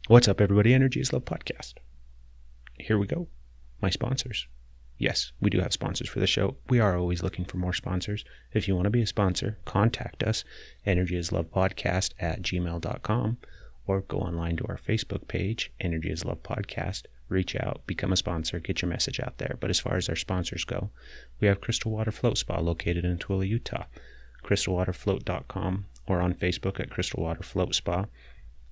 What's up, everybody? Energy is Love Podcast. Here we go. My sponsors. Yes, we do have sponsors for the show. We are always looking for more sponsors. If you want to be a sponsor, contact us, energyislovepodcast@gmail.com, or go online to our Facebook page, Energy is Love Podcast. Reach out, become a sponsor, get your message out there. But as far as our sponsors go, we have Crystal Water Float Spa located in Tooele, Utah. crystalwaterfloat.com or on Facebook at Crystal Water Float Spa.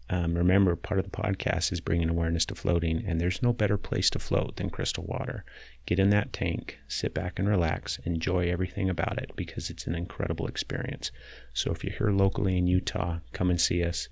Remember, part of the podcast is bringing awareness to floating, and there's no better place to float than crystal water. Get in that tank, sit back and relax, enjoy everything about it because it's an incredible experience. So if you're here locally in Utah, come and see us.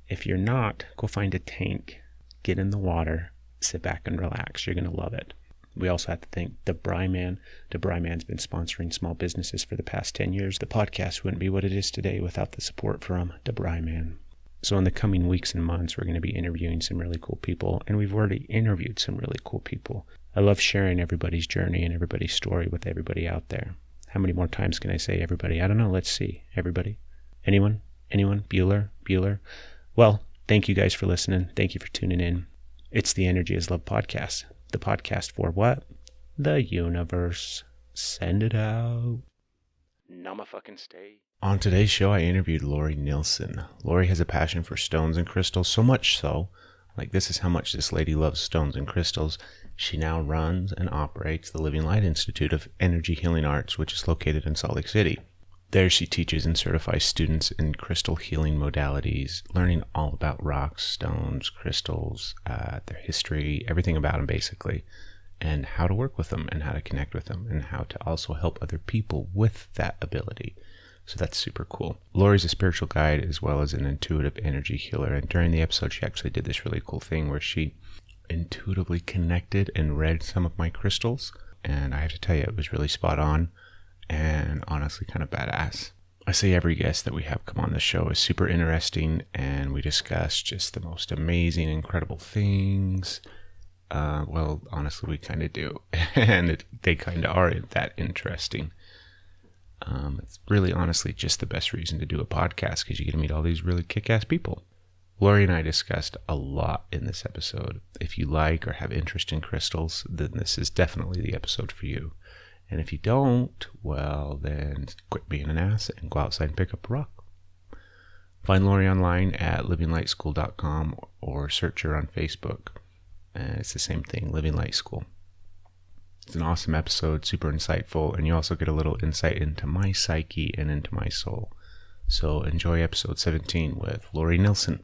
If you're not, go find a tank, get in the water, sit back and relax. You're going to love it. We also have to thank DeBry Man. DeBry Man's been sponsoring small businesses for the past 10 years. The podcast wouldn't be what it is today without the support from DeBry Man. So in the coming weeks and months, we're going to be interviewing some really cool people, and we've already interviewed some really cool people. I love sharing everybody's journey and everybody's story with everybody out there. How many more times can I say everybody? I don't know. Let's see. Everybody? Anyone? Bueller? Well, thank you guys for listening. Thank you for tuning in. It's the Energy is Love Podcast. The podcast for what? The universe. Send it out. Namaste. On today's show, I interviewed Laurie Nielsen. Laurie has a passion for stones and crystals, so much so, like this is how much this lady loves stones and crystals. She now runs and operates the Living Light Institute of Energy Healing Arts, which is located in Salt Lake City. There she teaches and certifies students in crystal healing modalities, learning all about rocks, stones, crystals, their history, everything about them basically, and how to work with them and how to connect with them and how to also help other people with that ability. So that's super cool. Laurie's a spiritual guide as well as an intuitive energy healer. And during the episode, she actually did this really cool thing where she intuitively connected and read some of my crystals. And I have to tell you, it was really spot on and honestly kind of badass. I say every guest that we have come on the show is super interesting, and we discuss just the most amazing, incredible things. Well, honestly, we kind of do. And they kind of are that interesting. It's really honestly just the best reason to do a podcast because you get to meet all these really kick-ass people. Laurie and I discussed a lot in this episode. If you like or have interest in crystals, then this is definitely the episode for you. And if you don't, well, then quit being an ass and go outside and pick up a rock. Find Laurie online at livinglightschool.com or search her on Facebook. It's the same thing, Living Light School. It's an awesome episode, super insightful, and you also get a little insight into my psyche and into my soul. So enjoy episode 17 with Laurie Nielsen.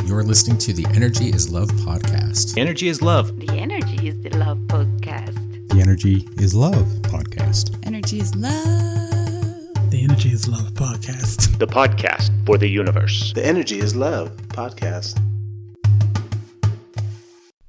You're listening to the Energy is Love podcast. Energy is love. The Energy is the Love podcast. The Energy is Love podcast. Energy is love. The Energy is Love podcast. The podcast for the universe. The Energy is Love podcast.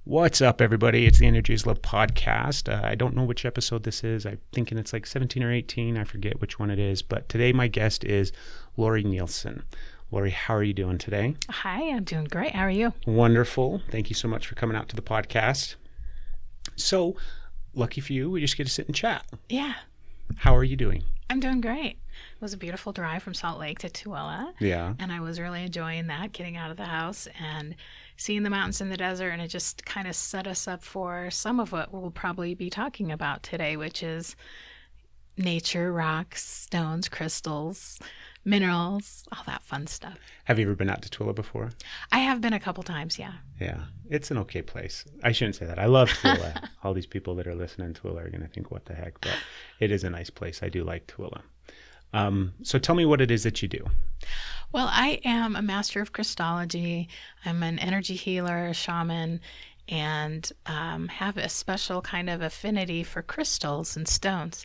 What's up, everybody? It's the Energy is Love podcast. I don't know which episode this is. I'm thinking it's like 17 or 18. I forget which one it is. But today my guest is Laurie Nielsen. Laurie, how are you doing today? Hi, I'm doing great. How are you? Wonderful. Thank you so much for coming out to the podcast. So, lucky for you, we just get to sit and chat. Yeah. How are you doing? I'm doing great. It was a beautiful drive from Salt Lake to Tooele. Yeah. And I was really enjoying that, getting out of the house and seeing the mountains and the desert. And it just kind of set us up for some of what we'll probably be talking about today, which is nature, rocks, stones, crystals, minerals, all that fun stuff. Have you ever been out to Tooele before? I have been a couple times, yeah. Yeah. It's an okay place. I shouldn't say that. I love Tooele. All these people that are listening to Tooele are going to think, what the heck? But it is a nice place. I do like Tooele. So tell me what it is that you do. Well, I am a master of Christology. I'm an energy healer, a shaman, and have a special kind of affinity for crystals and stones.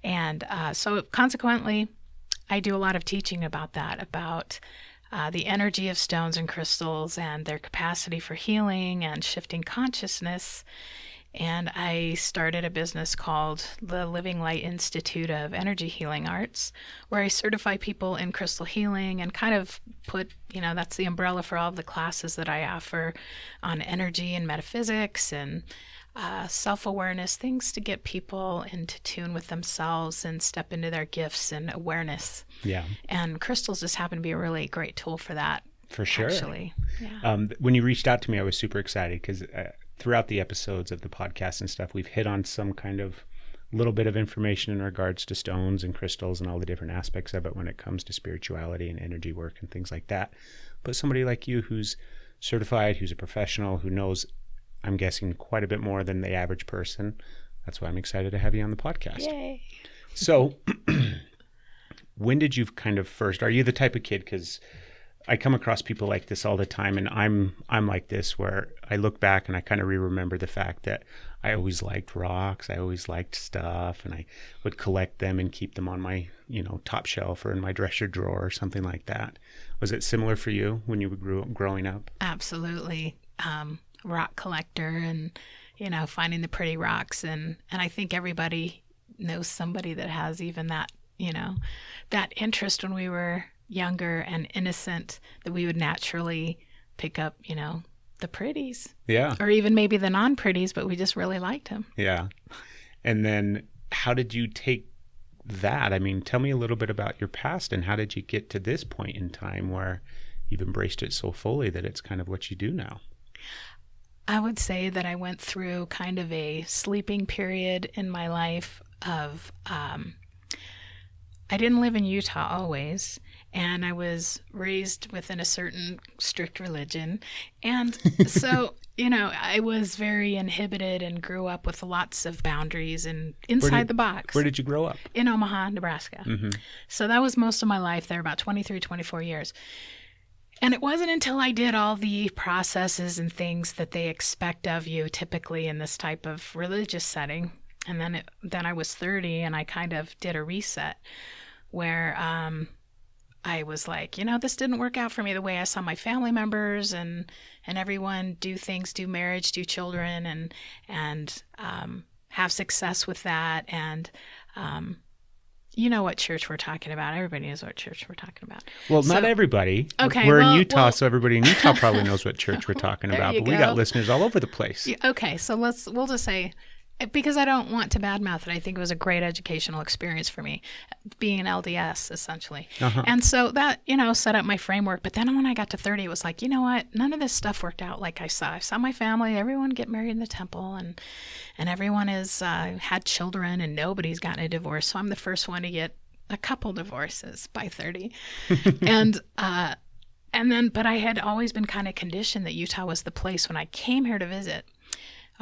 And so consequently, I do a lot of teaching about that, about the energy of stones and crystals and their capacity for healing and shifting consciousness. And I started a business called the Living Light Institute of Energy Healing Arts, where I certify people in crystal healing and kind of put, that's the umbrella for all of the classes that I offer on energy and metaphysics and self-awareness, things to get people into tune with themselves and step into their gifts and awareness. Yeah. And crystals just happen to be a really great tool for that. For sure. Actually, yeah. When you reached out to me, I was super excited because throughout the episodes of the podcast and stuff, we've hit on some kind of little bit of information in regards to stones and crystals and all the different aspects of it when it comes to spirituality and energy work and things like that. But somebody like you who's certified, who's a professional, who knows, I'm guessing, quite a bit more than the average person. That's why I'm excited to have you on the podcast. Yay. So when did you kind of first, are you the type of kid, because I come across people like this all the time, and I'm like this, where I look back and I kind of remember the fact that I always liked rocks, I always liked stuff, and I would collect them and keep them on my, top shelf or in my dresser drawer or something like that. Was it similar for you when you were growing up? Absolutely. Rock collector and, finding the pretty rocks. And I think everybody knows somebody that has even that, that interest when we were younger and innocent, that we would naturally pick up, the pretties. Yeah. Or even maybe the non-pretties, but we just really liked them. Yeah. And then how did you take that? I mean, tell me a little bit about your past and how did you get to this point in time where you've embraced it so fully that it's kind of what you do now? I would say that I went through kind of a sleeping period in my life of, I didn't live in Utah always, and I was raised within a certain strict religion. And so, I was very inhibited and grew up with lots of boundaries and inside the box. Where did you grow up? In Omaha, Nebraska. Mm-hmm. So that was most of my life there, about 23, 24 years. And it wasn't until I did all the processes and things that they expect of you typically in this type of religious setting. And then I was 30 and I kind of did a reset where I was like, this didn't work out for me the way I saw my family members and everyone do things, do marriage, do children and have success with that. And you know what church we're talking about. Everybody knows what church we're talking about. Well, not everybody. Okay. We're in Utah, so everybody in Utah probably knows what church we're talking about. But we got listeners all over the place. Okay, so we'll just say, because I don't want to badmouth it, I think it was a great educational experience for me, being an LDS, essentially. Uh-huh. And so that, set up my framework. But then when I got to 30, it was like, you know what? None of this stuff worked out like I saw. I saw my family, everyone get married in the temple, and everyone has had children, and nobody's gotten a divorce. So I'm the first one to get a couple divorces by 30. But I had always been kind of conditioned that Utah was the place when I came here to visit.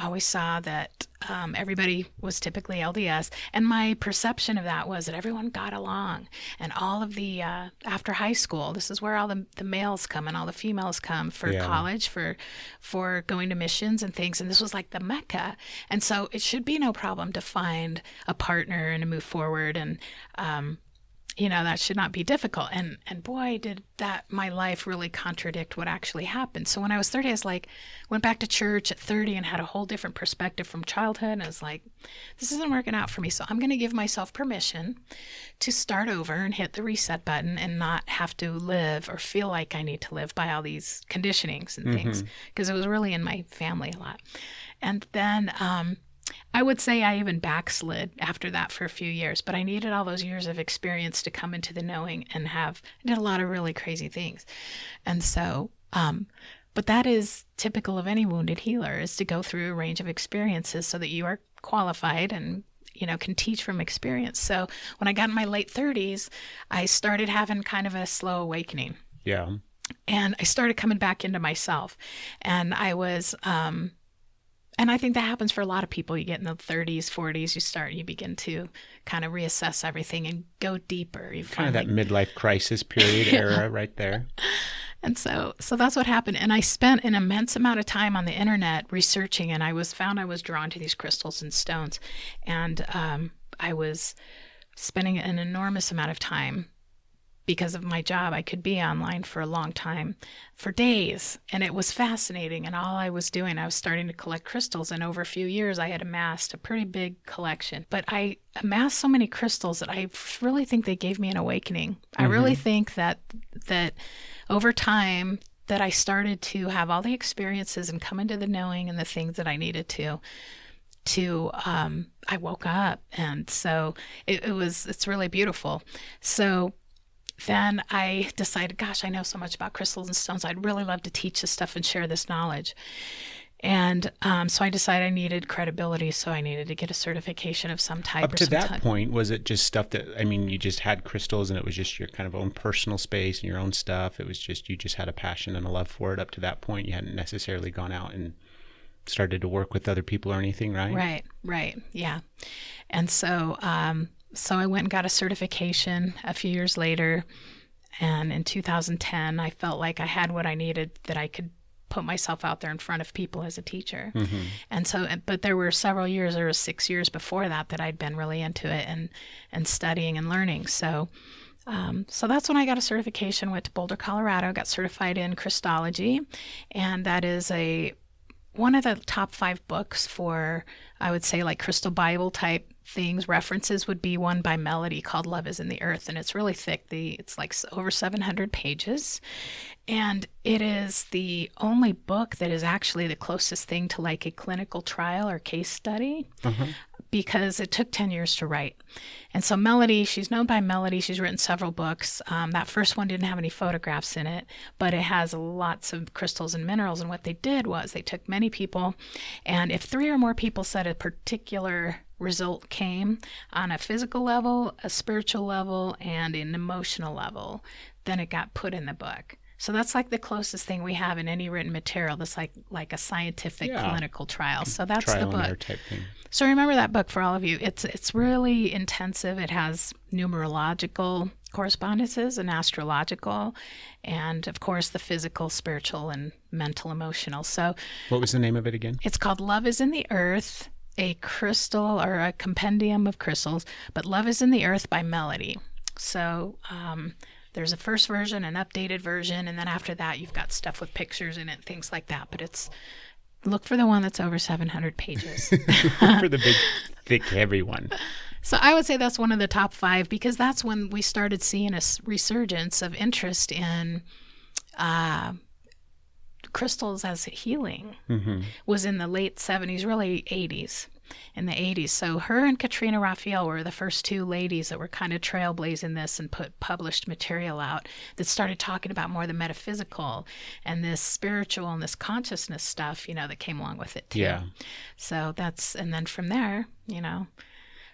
I always saw that everybody was typically LDS, and my perception of that was that everyone got along, and all of the after high school, this is where all the males come and all the females come for college, for going to missions and things, and this was like the Mecca, and so it should be no problem to find a partner and to move forward, and that should not be difficult. And boy, did that my life really contradict what actually happened. So when I was 30, I was like, went back to church at 30 and had a whole different perspective from childhood. And I was like, this isn't working out for me. So I'm going to give myself permission to start over and hit the reset button and not have to live or feel like I need to live by all these conditionings and things, because it was really in my family a lot. And then, I would say I even backslid after that for a few years, but I needed all those years of experience to come into the knowing and I did a lot of really crazy things. And so, but that is typical of any wounded healer, is to go through a range of experiences so that you are qualified and, can teach from experience. So when I got in my late 30s, I started having kind of a slow awakening. Yeah. And I started coming back into myself, and I was, and I think that happens for a lot of people. You get in the 30s, 40s, you begin to kind of reassess everything and go deeper. Kind of that midlife crisis period era right there. And so that's what happened. And I spent an immense amount of time on the internet researching, and I was drawn to these crystals and stones. And I was spending an enormous amount of time. Because of my job, I could be online for a long time, for days, and it was fascinating. And all I was doing, I was starting to collect crystals, and over a few years, I had amassed a pretty big collection. But I amassed so many crystals that I really think they gave me an awakening. I really think that over time, that I started to have all the experiences and come into the knowing and the things that I needed to I woke up, and so it's really beautiful. So then I decided, gosh, I know so much about crystals and stones. I'd really love to teach this stuff and share this knowledge. And so I decided I needed credibility, so I needed to get a certification of some type. Up to that point, was it just stuff that, I mean, you just had crystals and it was just your kind of own personal space and your own stuff? It was just, you just had a passion and a love for it up to that point? You hadn't necessarily gone out and started to work with other people or anything, right? Right, yeah. And so, so I went and got a certification a few years later, and in 2010, I felt like I had what I needed, that I could put myself out there in front of people as a teacher. Mm-hmm. And so, but there were several years, there was 6 years before that I'd been really into it and studying and learning. So, so that's when I got a certification, went to Boulder, Colorado, got certified in Christology. And that is one of the top 5 books for, I would say, like crystal Bible type things. References would be one by Melody called Love is in the Earth, and it's really thick. It's like over 700 pages, and it is the only book that is actually the closest thing to like a clinical trial or case study, because it took 10 years to write. And so Melody, she's known by Melody. She's written several books. That first one didn't have any photographs in it, but it has lots of crystals and minerals. And what they did was they took many people, and if 3 or more people said a particular result came on a physical level, a spiritual level, and an emotional level, then it got put in the book. So that's like the closest thing we have in any written material that's like a scientific clinical trial. So that's trial the book. and error type thing. So remember that book for all of you. It's really intensive. It has numerological correspondences and astrological, and of course the physical, spiritual, and mental, emotional. So what was the name of it again? It's called Love is in the Earth, a crystal or a compendium of crystals, but Love is in the Earth by Melody. So there's a first version, an updated version, and then after that you've got stuff with pictures in it, things like that. But look for the one that's over 700 pages. Look for the big, thick, heavy one. So I would say that's one of the top 5, because that's when we started seeing a resurgence of interest in crystals as healing. Was in the late 70s, really 80s. In the 80s. So her and Katrina Raphael were the first 2 ladies that were kind of trailblazing this and published material out that started talking about more the metaphysical and this spiritual and this consciousness stuff, that came along with it too. Yeah. So and then from there,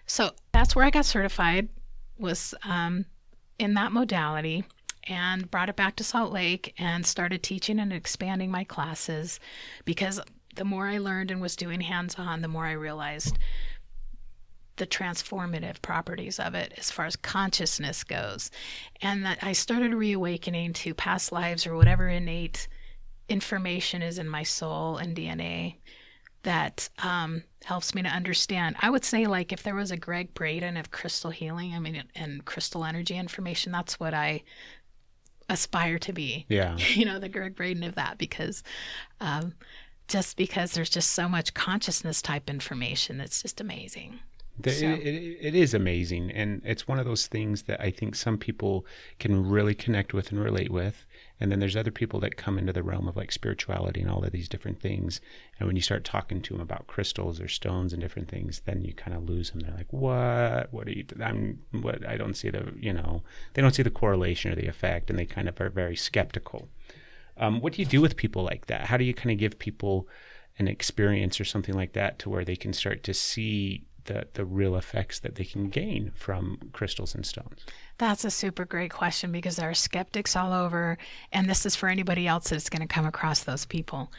so that's where I got certified, was in that modality, and brought it back to Salt Lake and started teaching and expanding my classes, because the more I learned and was doing hands-on, the more I realized the transformative properties of it as far as consciousness goes. And that I started reawakening to past lives or whatever innate information is in my soul and DNA that helps me to understand. I would say, like, if there was a Greg Braden of crystal healing, and crystal energy information, that's what I aspire to be. Yeah. The Greg Braden of that, because just because there's just so much consciousness type information that's just amazing. It is amazing, and it's one of those things that I think some people can really connect with and relate with, and then there's other people that come into the realm of like spirituality and all of these different things, and when you start talking to them about crystals or stones and different things, then you kind of lose them. They're like, what are you, I don't see they don't see the correlation or the effect, and they kind of are very skeptical. What do you do with people like that? How do you kind of give people an experience or something like that to where they can start to see the real effects that they can gain from crystals and stones? That's a super great question, because there are skeptics all over, and this is for anybody else that's going to come across those people.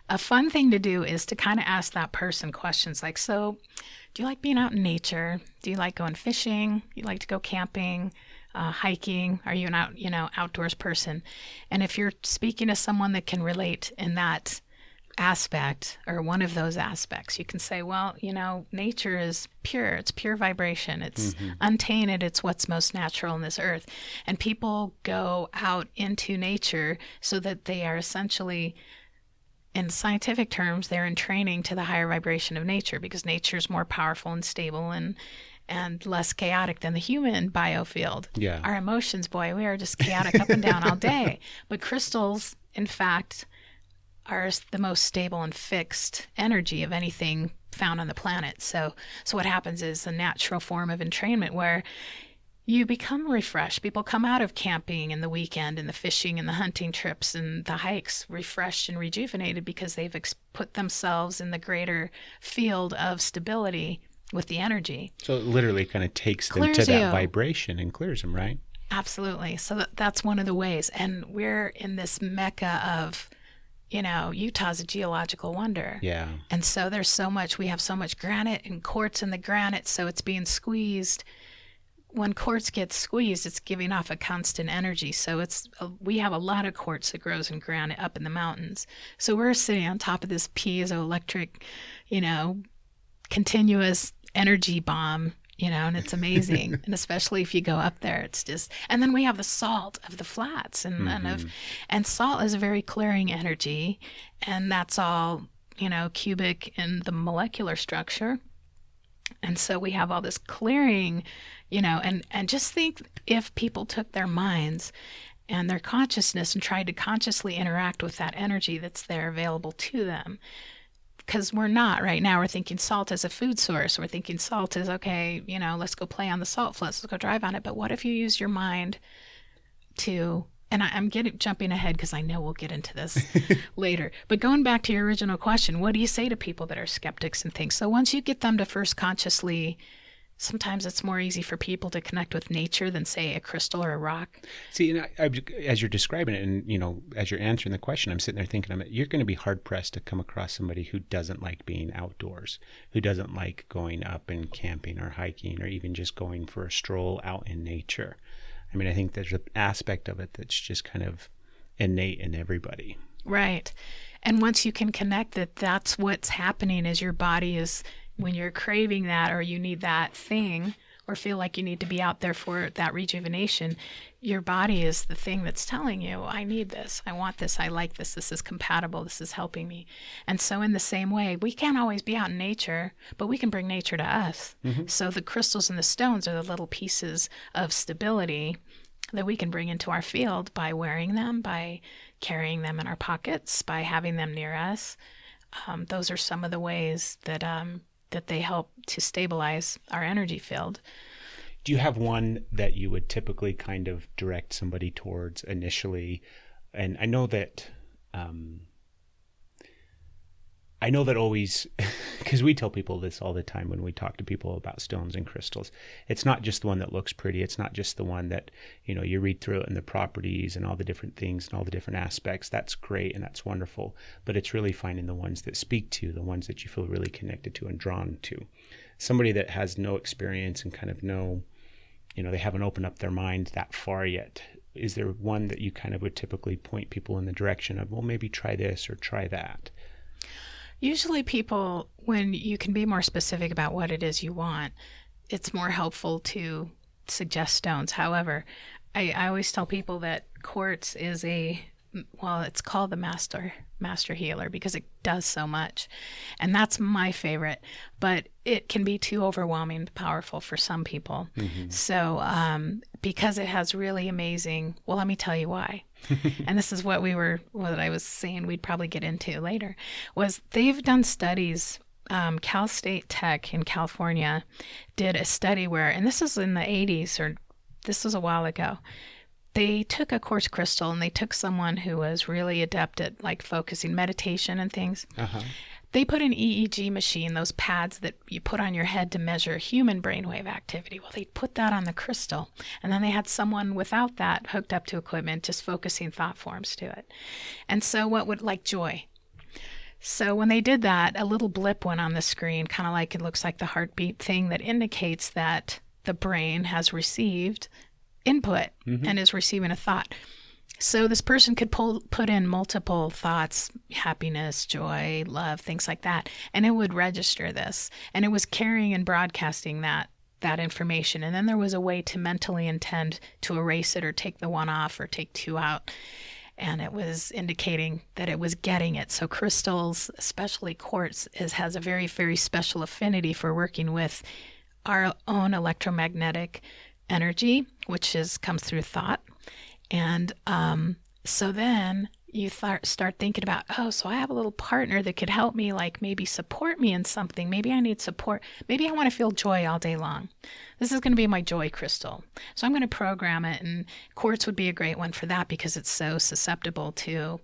A fun thing to do is to kind of ask that person questions like, so do you like being out in nature? Do you like going fishing? Do you like to go camping? Hiking? Are you an outdoors person? And if you're speaking to someone that can relate in that aspect or one of those aspects, you can say, well, nature is pure. It's pure vibration. It's untainted. It's what's most natural on this earth. And people go out into nature so that they are essentially, in scientific terms, they're in training to the higher vibration of nature, because nature is more powerful and stable and less chaotic than the human biofield. Yeah. Our emotions, boy, we are just chaotic up and down all day. But crystals, in fact, are the most stable and fixed energy of anything found on the planet. So what happens is a natural form of entrainment where you become refreshed. People come out of camping and the weekend and the fishing and the hunting trips and the hikes refreshed and rejuvenated because they've put themselves in the greater field of stability with the energy. So it literally kind of takes them Clears to that you. vibration and clears them, right? Absolutely. So that's one of the ways. And we're in this mecca of, Utah's a geological wonder. Yeah. And so we have so much granite and quartz in the granite, so it's being squeezed. When quartz gets squeezed, it's giving off a constant energy. So we have a lot of quartz that grows in granite up in the mountains. So we're sitting on top of this piezoelectric, continuous energy bomb, and it's amazing. And especially if you go up there, it's just, and then we have the salt of the flats and salt is a very clearing energy. And that's all, cubic in the molecular structure. And so we have all this clearing, and just think if people took their minds and their consciousness and tried to consciously interact with that energy that's there available to them. Because we're not right now. We're thinking salt as a food source. We're thinking salt is, okay, let's go play on the salt flats. Let's go drive on it. But what if you use your mind to, and I'm jumping ahead because I know we'll get into this later. But going back to your original question, what do you say to people that are skeptics and things? So once you get them to first consciously, sometimes it's more easy for people to connect with nature than, say, a crystal or a rock. See, and as you're describing it and, as you're answering the question, I'm sitting there thinking, you're going to be hard-pressed to come across somebody who doesn't like being outdoors, who doesn't like going up and camping or hiking or even just going for a stroll out in nature. I mean, I think there's an aspect of it that's just kind of innate in everybody. Right. And once you can connect that's what's happening is your body is, when you're craving that or you need that thing or feel like you need to be out there for that rejuvenation, your body is the thing that's telling you, I need this, I want this, I like this, this is compatible, this is helping me. And so in the same way, we can't always be out in nature, but we can bring nature to us. Mm-hmm. So the crystals and the stones are the little pieces of stability that we can bring into our field by wearing them, by carrying them in our pockets, by having them near us. Those are some of the ways that they help to stabilize our energy field. Do you have one that you would typically kind of direct somebody towards initially? And I know that always, because we tell people this all the time when we talk to people about stones and crystals, it's not just the one that looks pretty. It's not just the one that, you read through it and the properties and all the different things and all the different aspects. That's great and that's wonderful. But it's really finding the ones that speak to you, the ones that you feel really connected to and drawn to. Somebody that has no experience and kind of they haven't opened up their mind that far yet. Is there one that you kind of would typically point people in the direction of, well, maybe try this or try that? Usually people, when you can be more specific about what it is you want, it's more helpful to suggest stones. However, I always tell people that quartz is it's called the master healer because it does so much. And that's my favorite, but it can be too overwhelming and powerful for some people. Mm-hmm. So because it has really amazing, well, let me tell you why. And this is what I was saying we'd probably get into later, was they've done studies. Cal State Tech in California did a study where, and this is in the 80s, or this was a while ago, they took a quartz crystal and they took someone who was really adept at like focusing meditation and things. Uh-huh. They put an EEG machine, those pads that you put on your head to measure human brainwave activity. Well, they put that on the crystal. And then they had someone without that hooked up to equipment, just focusing thought forms to it. And so like joy. So when they did that, a little blip went on the screen, kind of like it looks like the heartbeat thing that indicates that the brain has received input and is receiving a thought. So this person could put in multiple thoughts, happiness, joy, love, things like that, and it would register this. And it was carrying and broadcasting that information. And then there was a way to mentally intend to erase it or take the one off or take two out. And it was indicating that it was getting it. So crystals, especially quartz, has a very, very special affinity for working with our own electromagnetic energy, which comes through thought. And so then you start thinking about, oh, so I have a little partner that could help me, like maybe support me in something. Maybe I need support. Maybe I want to feel joy all day long. This is going to be my joy crystal. So I'm going to program it, and quartz would be a great one for that because it's so susceptible to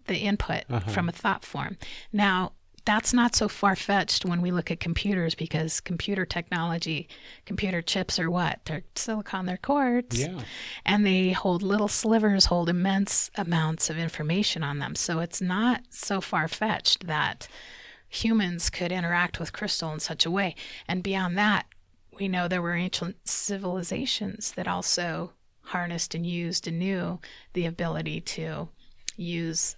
the input from a thought form. Now, that's not so far-fetched when we look at computers, because computer technology, computer chips are what? They're silicon, they're quartz. Yeah. And they hold little slivers, hold immense amounts of information on them. So it's not so far-fetched that humans could interact with crystal in such a way. And beyond that, we know there were ancient civilizations that also harnessed and used and knew the ability to use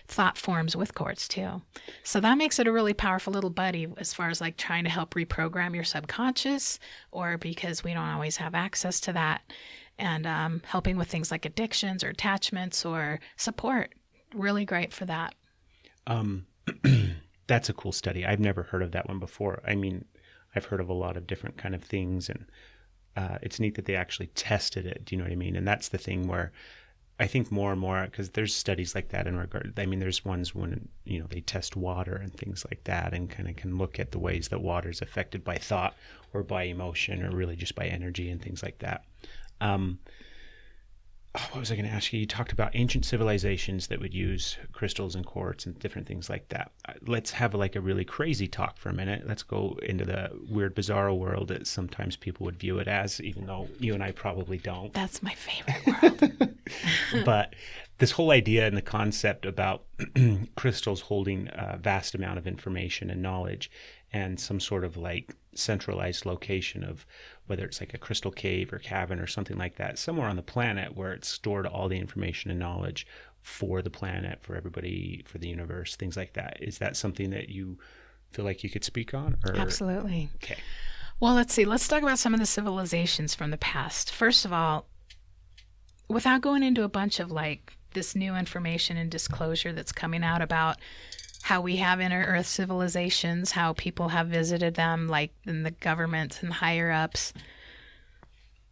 thought forms with quartz too. So that makes it a really powerful little buddy as far as like trying to help reprogram your subconscious, or because we don't always have access to that, and helping with things like addictions or attachments or support. Really great for that. That's a cool study. I've never heard of that one before. I mean, I've heard of a lot of different kind of things, and it's neat that they actually tested it. Do you know what I mean? And that's the thing where I think more and more, because there's studies like that in regard. I mean, there's ones when, you know, they test water and things like that, and kind of can look at the ways that water is affected by thought or by emotion or really just by energy and things like that. What was I going to ask you? You talked about ancient civilizations that would use crystals and quartz and different things like that. Let's have like a really crazy talk for a minute. Let's go into the weird, bizarro world that sometimes people would view it as, even though you and I probably don't. That's my favorite world. But this whole idea and the concept about crystals holding a vast amount of information and knowledge, and some sort of like centralized location of whether it's like a crystal cave or cavern or something like that, somewhere on the planet where it's stored all the information and knowledge for the planet, for everybody, for the universe, things like that. Is that something that you feel like you could speak on? Or? Absolutely. Okay. Well, let's see. Let's talk about some of the civilizations from the past. First of all, without going into a bunch of like this new information and disclosure that's coming out about how we have inner earth civilizations, how people have visited them, like in the government and higher ups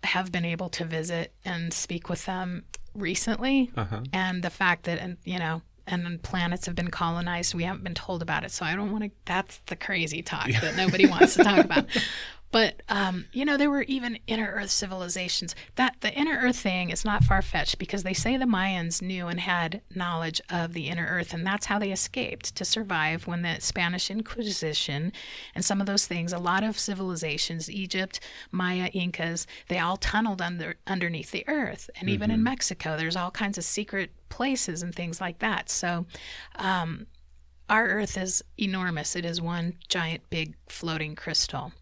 have been able to visit and speak with them recently. And the fact that, and you know, and planets have been colonized, we haven't been told about it. So I don't want to, that's the crazy talk that nobody wants to talk about. But, you know, there were even inner earth civilizations. That the inner earth thing is not far-fetched, because they say the Mayans knew and had knowledge of the inner earth, and that's how they escaped to survive when the Spanish Inquisition and some of those things, a lot of civilizations, Egypt, Maya, Incas, they all tunneled underneath the earth. And even in Mexico, there's all kinds of secret places and things like that. So our earth is enormous. It is one giant, big, floating crystal.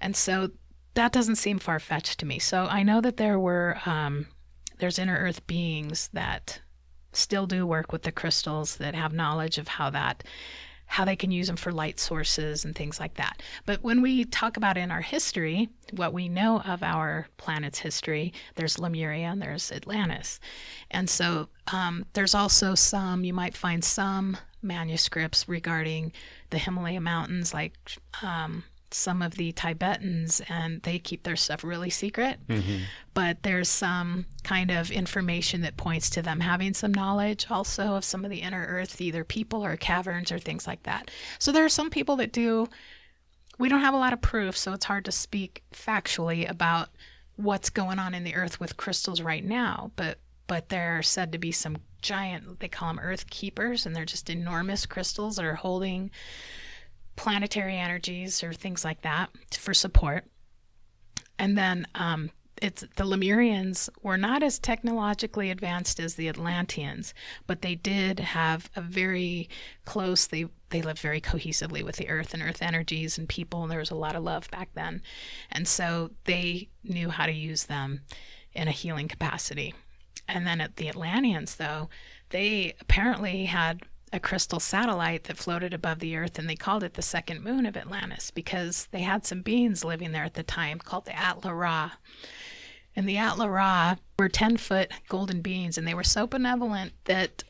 And so that doesn't seem far-fetched to me. So I know that there's inner earth beings that still do work with the crystals, that have knowledge of how they can use them for light sources and things like that. But when we talk about in our history, what we know of our planet's history, there's Lemuria and there's Atlantis. And so there's also you might find some manuscripts regarding the Himalaya mountains, like some of the Tibetans, and they keep their stuff really secret. But there's some kind of information that points to them having some knowledge also of some of the inner earth, either people or caverns or things like that. So there are some people that do. We don't have a lot of proof, so it's hard to speak factually about what's going on in the earth with crystals right now. But there are said to be some giant, they call them earth keepers, and they're just enormous crystals that are holding planetary energies or things like that for support. And then the Lemurians were not as technologically advanced as the Atlanteans, but they did have a very close, they lived very cohesively with the earth and earth energies and people, and there was a lot of love back then. And so they knew how to use them in a healing capacity. And then at the Atlanteans, though, they apparently had a crystal satellite that floated above the earth, and they called it the second moon of Atlantis because they had some beings living there at the time called the Atla-Ra. And the Atla-Ra were 10-foot golden beings, and they were so benevolent that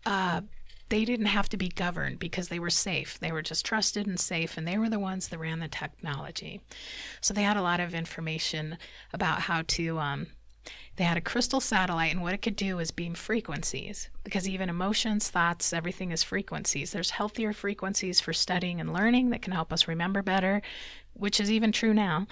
they didn't have to be governed because they were safe. They were just trusted and safe, and they were the ones that ran the technology. So they had a lot of information about how to They had a crystal satellite, and what it could do is beam frequencies, because even emotions, thoughts, everything is frequencies. There's healthier frequencies for studying and learning that can help us remember better, which is even true now.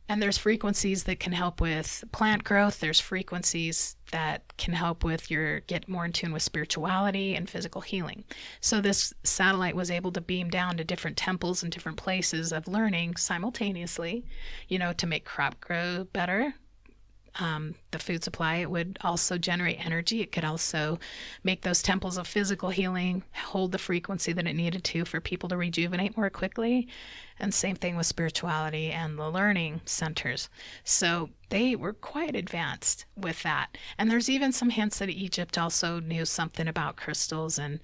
And there's frequencies that can help with plant growth. There's frequencies that can help with get more in tune with spirituality and physical healing. So this satellite was able to beam down to different temples and different places of learning simultaneously, to make crop grow better. The food supply. It would also generate energy. It could also make those temples of physical healing hold the frequency that it needed to for people to rejuvenate more quickly. And same thing with spirituality and the learning centers. So they were quite advanced with that. And there's even some hints that Egypt also knew something about crystals. And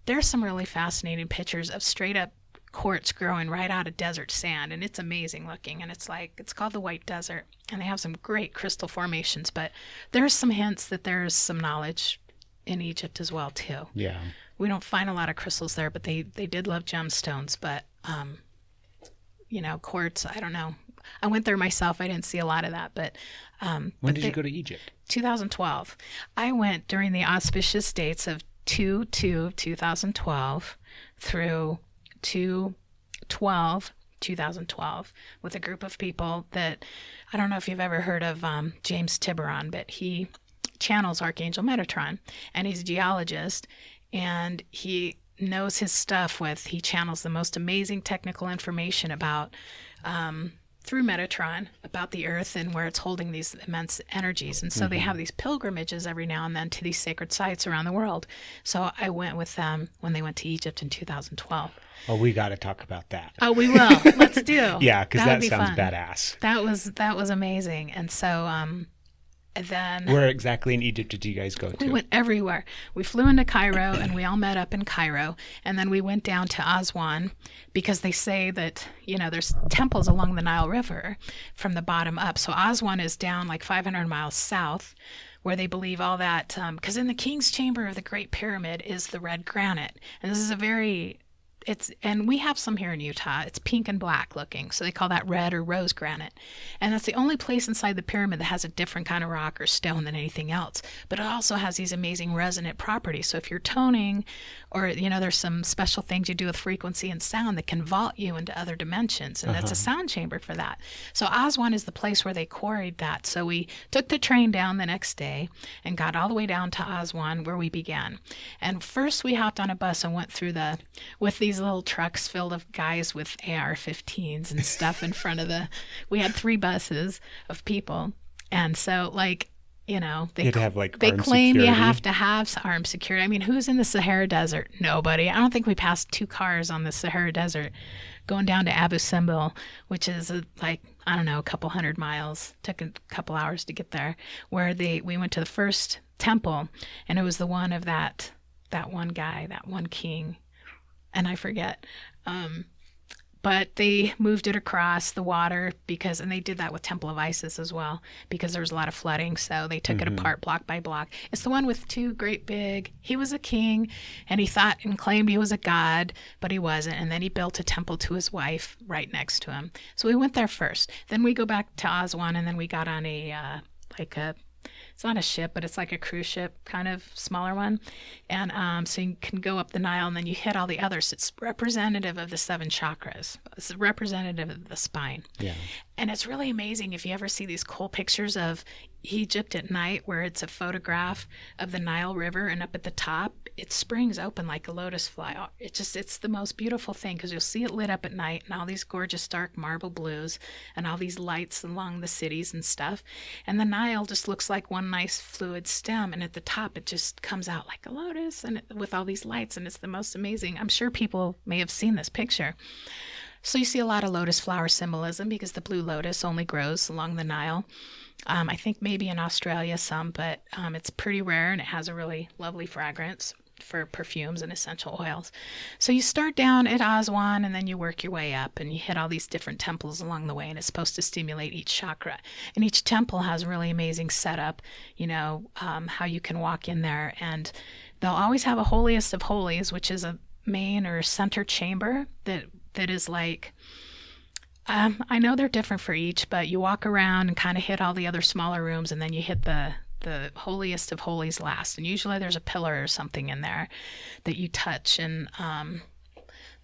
there's some really fascinating pictures of straight up quartz growing right out of desert sand, and it's amazing looking, and it's called the White Desert, and they have some great crystal formations. But there's some hints that there's some knowledge in Egypt as well too. Yeah, we don't find a lot of crystals there, but they did love gemstones. But quartz, I don't know, I went there myself. I didn't see a lot of that. But when did you go to Egypt? 2012. I went during the auspicious dates of 2/2/2012 through 2/12/2012 with a group of people that, I don't know if you've ever heard of James Tiburon, but he channels Archangel Metatron, and he's a geologist, and he knows his stuff he channels the most amazing technical information about through Metatron about the earth and where it's holding these immense energies. And so they have these pilgrimages every now and then to these sacred sites around the world. So I went with them when they went to Egypt in 2012. Oh, we got to talk about that. Oh, we will. Let's do. Yeah, because that sounds fun. badass. That was amazing. And so then where exactly in Egypt did you guys go to? We went everywhere. We flew into Cairo, and we all met up in Cairo, and then we went down to Aswan, because they say that there's temples along the Nile River from the bottom up. So Aswan is down like 500 miles south, where they believe all that, because in the King's Chamber of the Great Pyramid is the red granite, and this is and we have some here in Utah. It's pink and black looking, so they call that red or rose granite. And that's the only place inside the pyramid that has a different kind of rock or stone than anything else. But it also has these amazing resonant properties. So if you're toning, or there's some special things you do with frequency and sound that can vault you into other dimensions, and that's a sound chamber for that. So Aswan is the place where they quarried that. So we took the train down the next day and got all the way down to Aswan, where we began. And first we hopped on a bus and went through with these little trucks filled of guys with AR-15s and stuff in front of we had 3 buses of people. And so they claim you have to have armed security. I mean, who's in the Sahara Desert? Nobody. I don't think we passed 2 cars on the Sahara Desert going down to Abu Simbel, which is a couple 100 miles. Took a couple hours to get there, where we went to the first temple, and it was the one of that one guy, that one king, and I forget. But they moved it across the water and they did that with Temple of Isis as well, because there was a lot of flooding. So they took it apart block by block. It's the one with 2 great big, he was a king, and he thought and claimed he was a god, but he wasn't. And then he built a temple to his wife right next to him. So we went there first. Then we go back to Aswan, and then we got on it's not a ship, but it's like a cruise ship, kind of smaller one. And so you can go up the Nile, and then you hit all the others. It's representative of the 7 chakras. It's representative of the spine. Yeah. And it's really amazing if you ever see these cool pictures of Egypt at night, where it's a photograph of the Nile River, and up at the top it springs open like a lotus flower. It's the most beautiful thing, because you'll see it lit up at night, and all these gorgeous dark marble blues and all these lights along the cities and stuff, and the Nile just looks like one nice fluid stem, and at the top it just comes out like a lotus, and with all these lights, and it's the most amazing. I'm sure people may have seen this picture. So you see a lot of lotus flower symbolism, because the blue lotus only grows along the Nile. I think maybe in Australia some, but it's pretty rare, and it has a really lovely fragrance for perfumes and essential oils. So you start down at Aswan, and then you work your way up, and you hit all these different temples along the way, and it's supposed to stimulate each chakra. And each temple has a really amazing setup, how you can walk in there. And they'll always have a holiest of holies, which is a main or center chamber that is like I know they're different for each, but you walk around and kind of hit all the other smaller rooms, and then you hit the holiest of holies last. And usually there's a pillar or something in there that you touch. And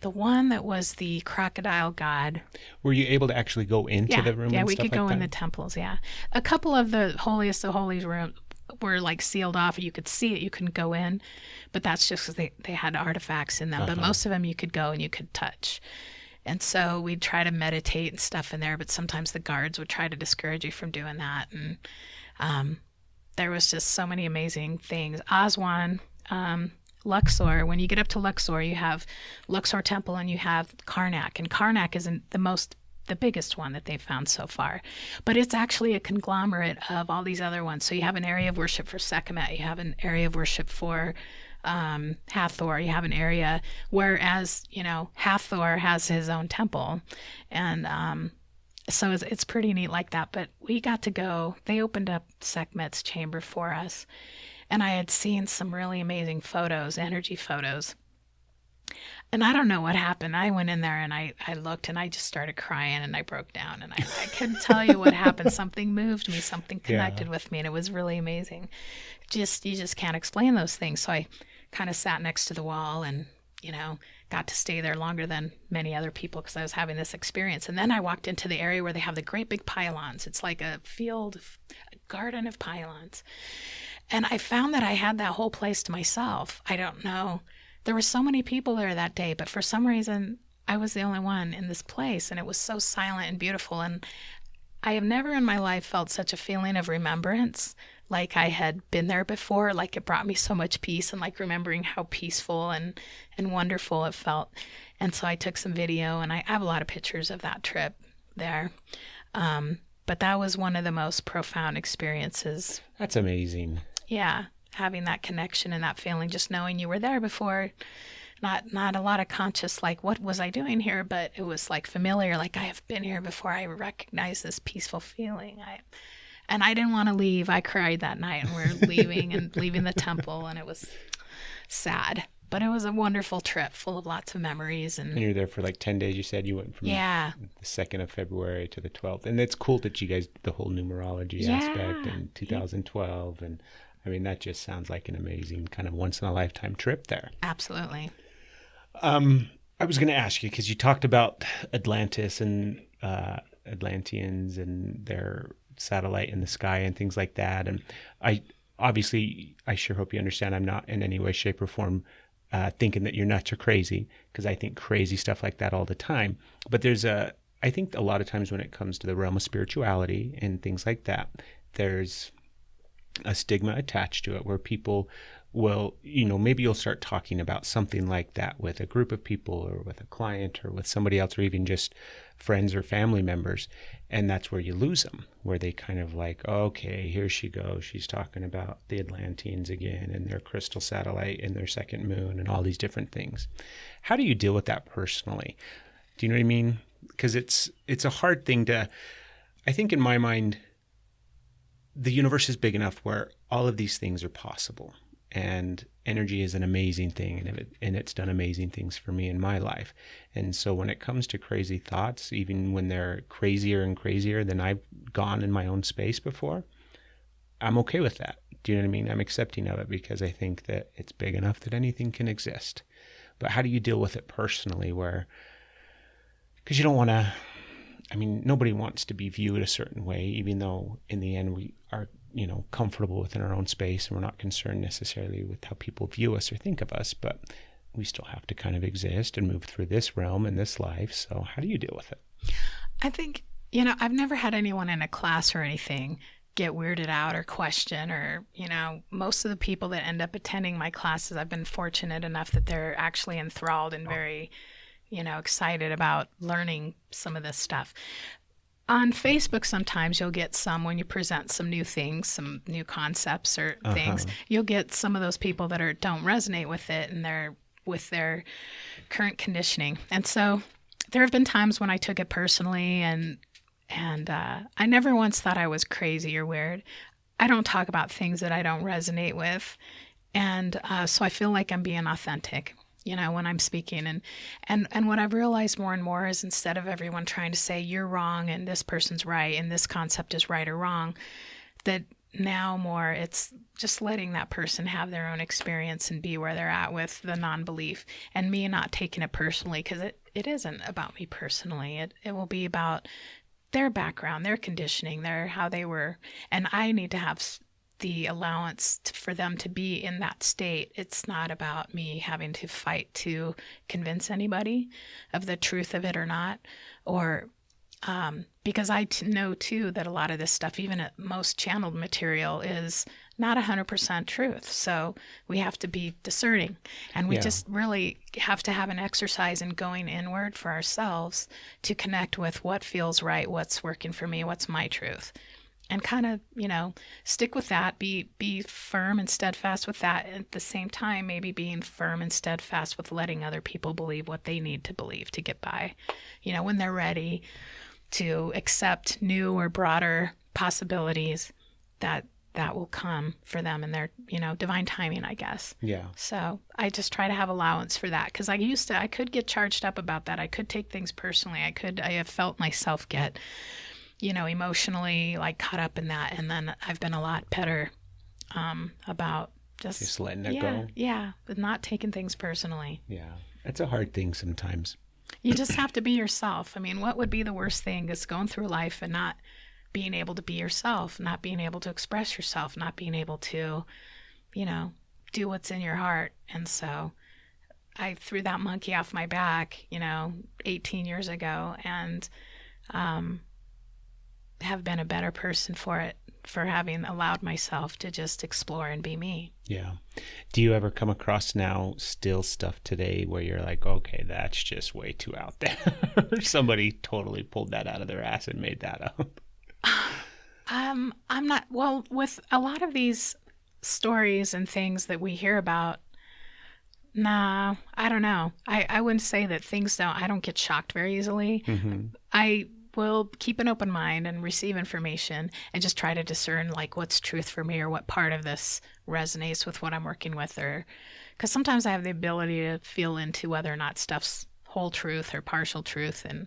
the one that was the crocodile god. Were you able to actually go into the room? Yeah, and we stuff could go like in that? the temples. Yeah, a couple of the holiest of holies rooms were like sealed off. You could see it, you couldn't go in, but that's just because they had artifacts in them. But most of them you could go and you could touch. And so we'd try to meditate and stuff in there, but sometimes the guards would try to discourage you from doing that. And there was just so many amazing things. Aswan, Luxor, when you get up to Luxor, you have Luxor Temple and you have Karnak. And Karnak isn't the biggest one that they've found so far, but it's actually a conglomerate of all these other ones. So you have an area of worship for Sekhmet, you have an area of worship for Hathor, you have an area, whereas, Hathor has his own temple. And so it's pretty neat like that. But we got to go, they opened up Sekhmet's chamber for us. And I had seen some really amazing photos, energy photos. And I don't know what happened. I went in there and I looked and I just started crying and I broke down. And I couldn't tell you what happened. Something moved me, something connected with me. And it was really amazing. You just can't explain those things. So I kind of sat next to the wall and, got to stay there longer than many other people because I was having this experience. And then I walked into the area where they have the great big pylons. It's like a garden of pylons. And I found that I had that whole place to myself. I don't know. There were so many people there that day, but for some reason, I was the only one in this place. And it was so silent and beautiful. And I have never in my life felt such a feeling of remembrance, like I had been there before. Like it brought me so much peace, and like remembering how peaceful and wonderful it felt. And so I took some video, and I have a lot of pictures of that trip there. But that was one of the most profound experiences. That's amazing. Yeah, having that connection and that feeling, just knowing you were there before. Not a lot of conscious, like, what was I doing here? But it was like familiar, like I have been here before. I recognize this peaceful feeling. And I didn't want to leave. I cried that night, and we're leaving the temple, and it was sad. But it was a wonderful trip full of lots of memories. And you were there for like 10 days, you said? You went from the 2nd of February to the 12th. And it's cool that you guys, the whole numerology aspect in 2012. And I mean, that just sounds like an amazing kind of once-in-a-lifetime trip there. Absolutely. I was going to ask you, because you talked about Atlantis and Atlanteans and their satellite in the sky and things like that. And I sure hope you understand I'm not in any way, shape, or form thinking that you're nuts or crazy, because I think crazy stuff like that all the time. But I think a lot of times when it comes to the realm of spirituality and things like that, there's a stigma attached to it where people will, maybe you'll start talking about something like that with a group of people or with a client or with somebody else or even just friends or family members. And that's where you lose them, where they kind of like, okay, here she goes. She's talking about the Atlanteans again and their crystal satellite and their second moon and all these different things. How do you deal with that personally? Do you know what I mean? Because it's a hard thing I think in my mind, the universe is big enough where all of these things are possible. And energy is an amazing thing, and it's done amazing things for me in my life. And so when it comes to crazy thoughts, even when they're crazier and crazier than I've gone in my own space before, I'm okay with that. Do you know what I mean? I'm accepting of it because I think that it's big enough that anything can exist. But how do you deal with it personally because you don't want to, nobody wants to be viewed a certain way, even though in the end we are comfortable within our own space, and we're not concerned necessarily with how people view us or think of us, but we still have to kind of exist and move through this realm and this life. So how do you deal with it? I think, I've never had anyone in a class or anything get weirded out or question, or, most of the people that end up attending my classes, I've been fortunate enough that they're actually enthralled and very, excited about learning some of this stuff. On Facebook, sometimes you'll get some, when you present some new things, some new concepts or things, you'll get some of those people that don't resonate with it, and they're with their current conditioning. And so there have been times when I took it personally, and I never once thought I was crazy or weird. I don't talk about things that I don't resonate with. And so I feel like I'm being authentic. when I'm speaking. And what I've realized more and more is, instead of everyone trying to say you're wrong and this person's right and this concept is right or wrong, that now more it's just letting that person have their own experience and be where they're at with the non-belief, and me not taking it personally, because it isn't about me personally. It will be about their background, their conditioning, how they were, and I need to have the allowance for them to be in that state. It's not about me having to fight to convince anybody of the truth of it or not, or because I know too that a lot of this stuff, even at most channeled material, is not 100% truth. So we have to be discerning, and we just really have to have an exercise in going inward for ourselves to connect with what feels right, what's working for me, what's my truth. And kind of, stick with that, be firm and steadfast with that. At the same time, maybe being firm and steadfast with letting other people believe what they need to believe to get by, when they're ready to accept new or broader possibilities that will come for them in their, divine timing, I guess. Yeah. So I just try to have allowance for that, because I could get charged up about that. I could take things personally. I have felt myself get emotionally caught up in that. And then I've been a lot better about just letting it go. Yeah. But not taking things personally. Yeah. It's a hard thing sometimes. You just have to be yourself. I mean, what would be the worst thing is going through life and not being able to be yourself, not being able to express yourself, not being able to, do what's in your heart. And so I threw that monkey off my back, 18 years ago, and have been a better person for it, for having allowed myself to just explore and be me. Yeah. Do you ever come across now still stuff today where you're like, okay, that's just way too out there? Somebody totally pulled that out of their ass and made that up. I'm not, well, with a lot of these stories and things that we hear about, nah, I don't know. I wouldn't say that I don't get shocked very easily. Mm-hmm. I will keep an open mind and receive information and just try to discern what's truth for me, or what part of this resonates with what I'm working with, or because sometimes I have the ability to feel into whether or not stuff's whole truth or partial truth, and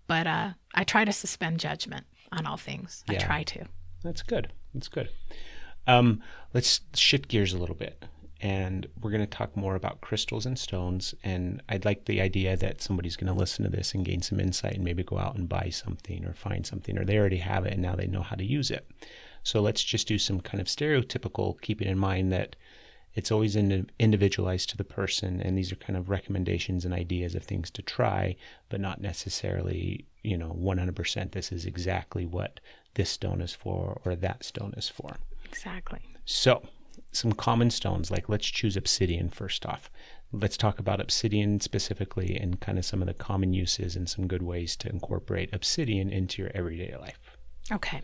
but I try to suspend judgment on all things. Yeah. I try to. That's good. Let's shift gears a little bit, and we're going to talk more about crystals and stones. And I'd like the idea that somebody's going to listen to this and gain some insight and maybe go out and buy something or find something, or they already have it and now they know how to use it. So let's just do some kind of stereotypical, keeping in mind that it's always individualized to the person. And these are kind of recommendations and ideas of things to try, but not necessarily, 100% this is exactly what this stone is for or that stone is for. Exactly. So some common stones, let's choose obsidian first off. Let's talk about obsidian specifically and kind of some of the common uses and some good ways to incorporate obsidian into your everyday life. Okay.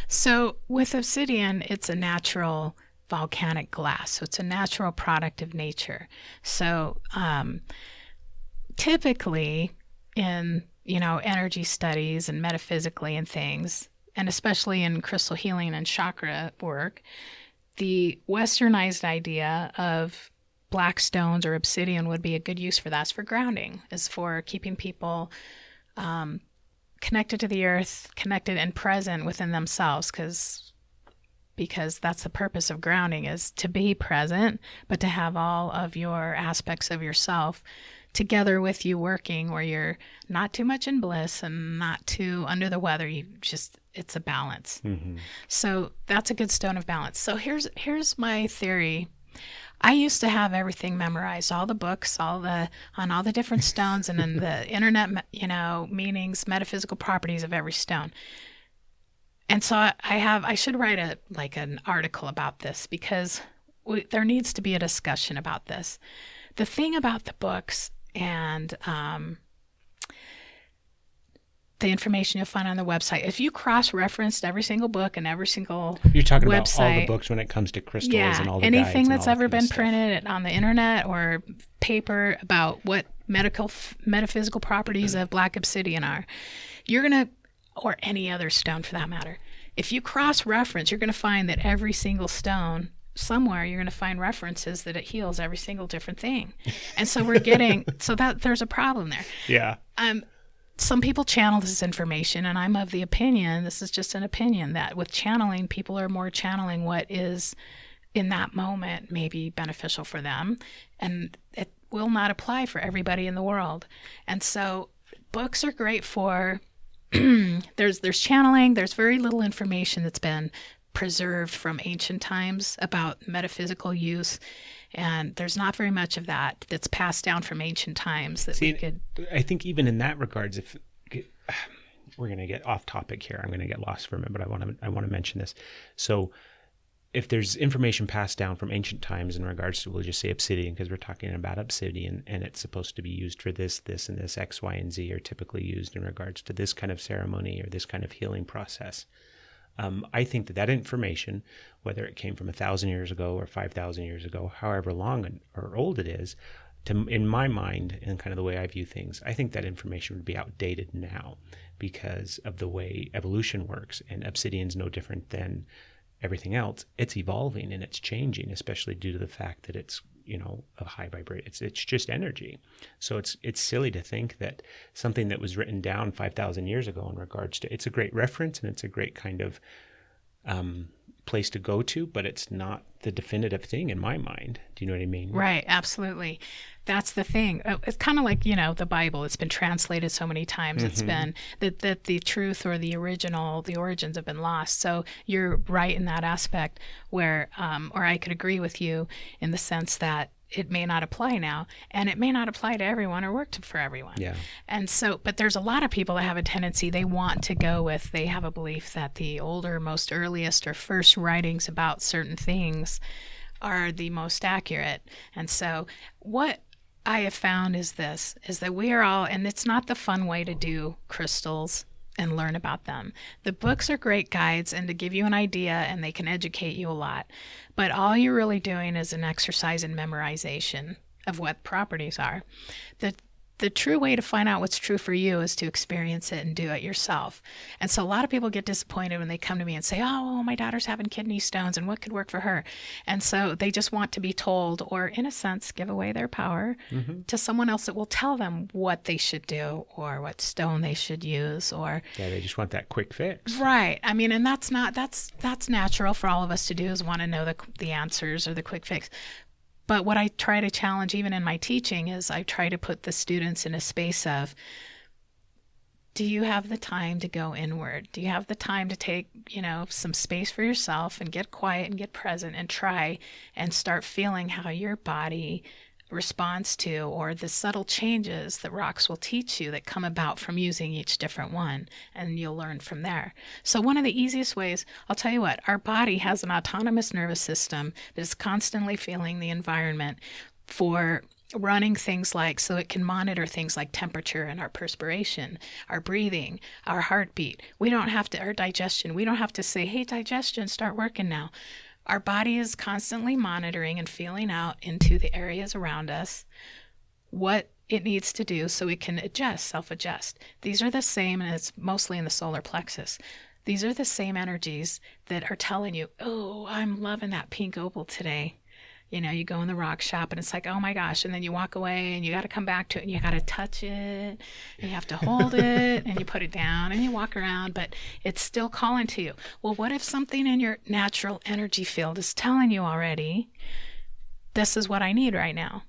So with obsidian, it's a natural volcanic glass. So it's a natural product of nature. So typically in, energy studies and metaphysically and things, and especially in crystal healing and chakra work, the westernized idea of black stones or obsidian would be a good use for that. It's for grounding, is for keeping people connected to the earth, connected and present within themselves, because that's the purpose of grounding, is to be present, but to have all of your aspects of yourself together with you working, where you're not too much in bliss and not too under the weather. It's a balance. Mm-hmm. So that's a good stone of balance. So here's my theory. I used to have everything memorized, all the books, on all the different stones, and then the internet, meanings, metaphysical properties of every stone. And so I should write an article about this, because there needs to be a discussion about this. The thing about the books and the information you'll find on the website, if you cross-referenced every single book and every single You're talking website, about all the books when it comes to crystals and all the anything guides that's and all ever that kind been of stuff. printed on the internet or paper about what metaphysical properties of black obsidian are, or any other stone for that matter, if you cross-reference, you're going to find that every single stone somewhere you're going to find references that it heals every single different thing. And so we're getting, so that there's a problem there. Yeah. Some people channel this information, and I'm of the opinion, this is just an opinion, that with channeling, people are more channeling what is in that moment maybe beneficial for them, and it will not apply for everybody in the world. And so books are great for, there's channeling, there's very little information that's been preserved from ancient times about metaphysical use, and there's not very much of that that's passed down from ancient times that we could. I think even in that regards, if we're going to get off topic here, I'm going to get lost for a minute, but I want to mention this. So if there's information passed down from ancient times in regards to, we'll just say obsidian, because we're talking about obsidian, and it's supposed to be used for this, and this, X, Y, and Z are typically used in regards to this kind of ceremony or this kind of healing process. I think that information, whether it came from 1,000 years ago or 5,000 years ago, however long or old it is, in my mind and kind of the way I view things, I think that information would be outdated now because of the way evolution works. And obsidian's no different than everything else. It's evolving and it's changing, especially due to the fact that it's, a high vibration. It's just energy. So it's silly to think that something that was written down 5,000 years ago in regards to, it's a great reference and it's a great kind of place to go to, but it's not the definitive thing in my mind. Do you know what I mean? Right, absolutely. That's the thing. It's kind of like, the Bible. It's been translated so many times. It's been that the truth or the origins have been lost. So you're right in that aspect where, or I could agree with you in the sense that it may not apply now, and it may not apply to everyone or work for everyone. Yeah. And so, but there's a lot of people that have a tendency, they want to go with, they have a belief that the older, most earliest or first writings about certain things are the most accurate. And so what I have found is that we are all, and it's not the fun way to do crystals and learn about them. The books are great guides and to give you an idea, and they can educate you a lot. But all you're really doing is an exercise in memorization of what properties are. The true way to find out what's true for you is to experience it and do it yourself. And so a lot of people get disappointed when they come to me and say, oh, my daughter's having kidney stones and what could work for her? And so they just want to be told, or in a sense, give away their power to someone else that will tell them what they should do or what stone they should use. Or yeah, they just want that quick fix. Right. I mean, and that's natural for all of us to do, is want to know the answers or the quick fix. But what I try to challenge, even in my teaching, is I try to put the students in a space of, do you have the time to go inward? Do you have the time to take, some space for yourself and get quiet and get present and try and start feeling how your body responds to, or the subtle changes that rocks will teach you that come about from using each different one, and you'll learn from there. So one of the easiest ways, I'll tell you what, our body has an autonomous nervous system that is constantly feeling the environment for running things like, so it can monitor things like temperature and our perspiration, our breathing, our heartbeat. We don't have to, our digestion, we don't have to say, hey, digestion, start working now. Our body is constantly monitoring and feeling out into the areas around us what it needs to do so it can adjust, self-adjust. These are the same, and it's mostly in the solar plexus. These are the same energies that are telling you, oh, I'm loving that pink opal today. You go in the rock shop and it's like, oh my gosh. And then you walk away and you got to come back to it and you got to touch it and you have to hold it and you put it down and you walk around, but it's still calling to you. Well, what if something in your natural energy field is telling you already, this is what I need right now?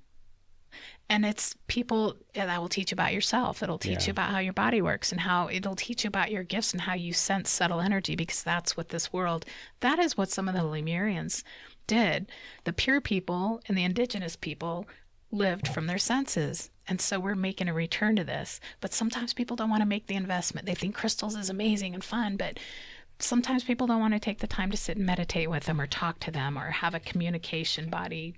And it's people that will teach you about yourself. It'll teach you about how your body works, and how it'll teach you about your gifts and how you sense subtle energy, because that's what this world, that is what some of the Lemurians did. The pure people and the indigenous people lived from their senses. And so we're making a return to this. But sometimes people don't want to make the investment. They think crystals is amazing and fun, but sometimes people don't want to take the time to sit and meditate with them or talk to them or have a communication body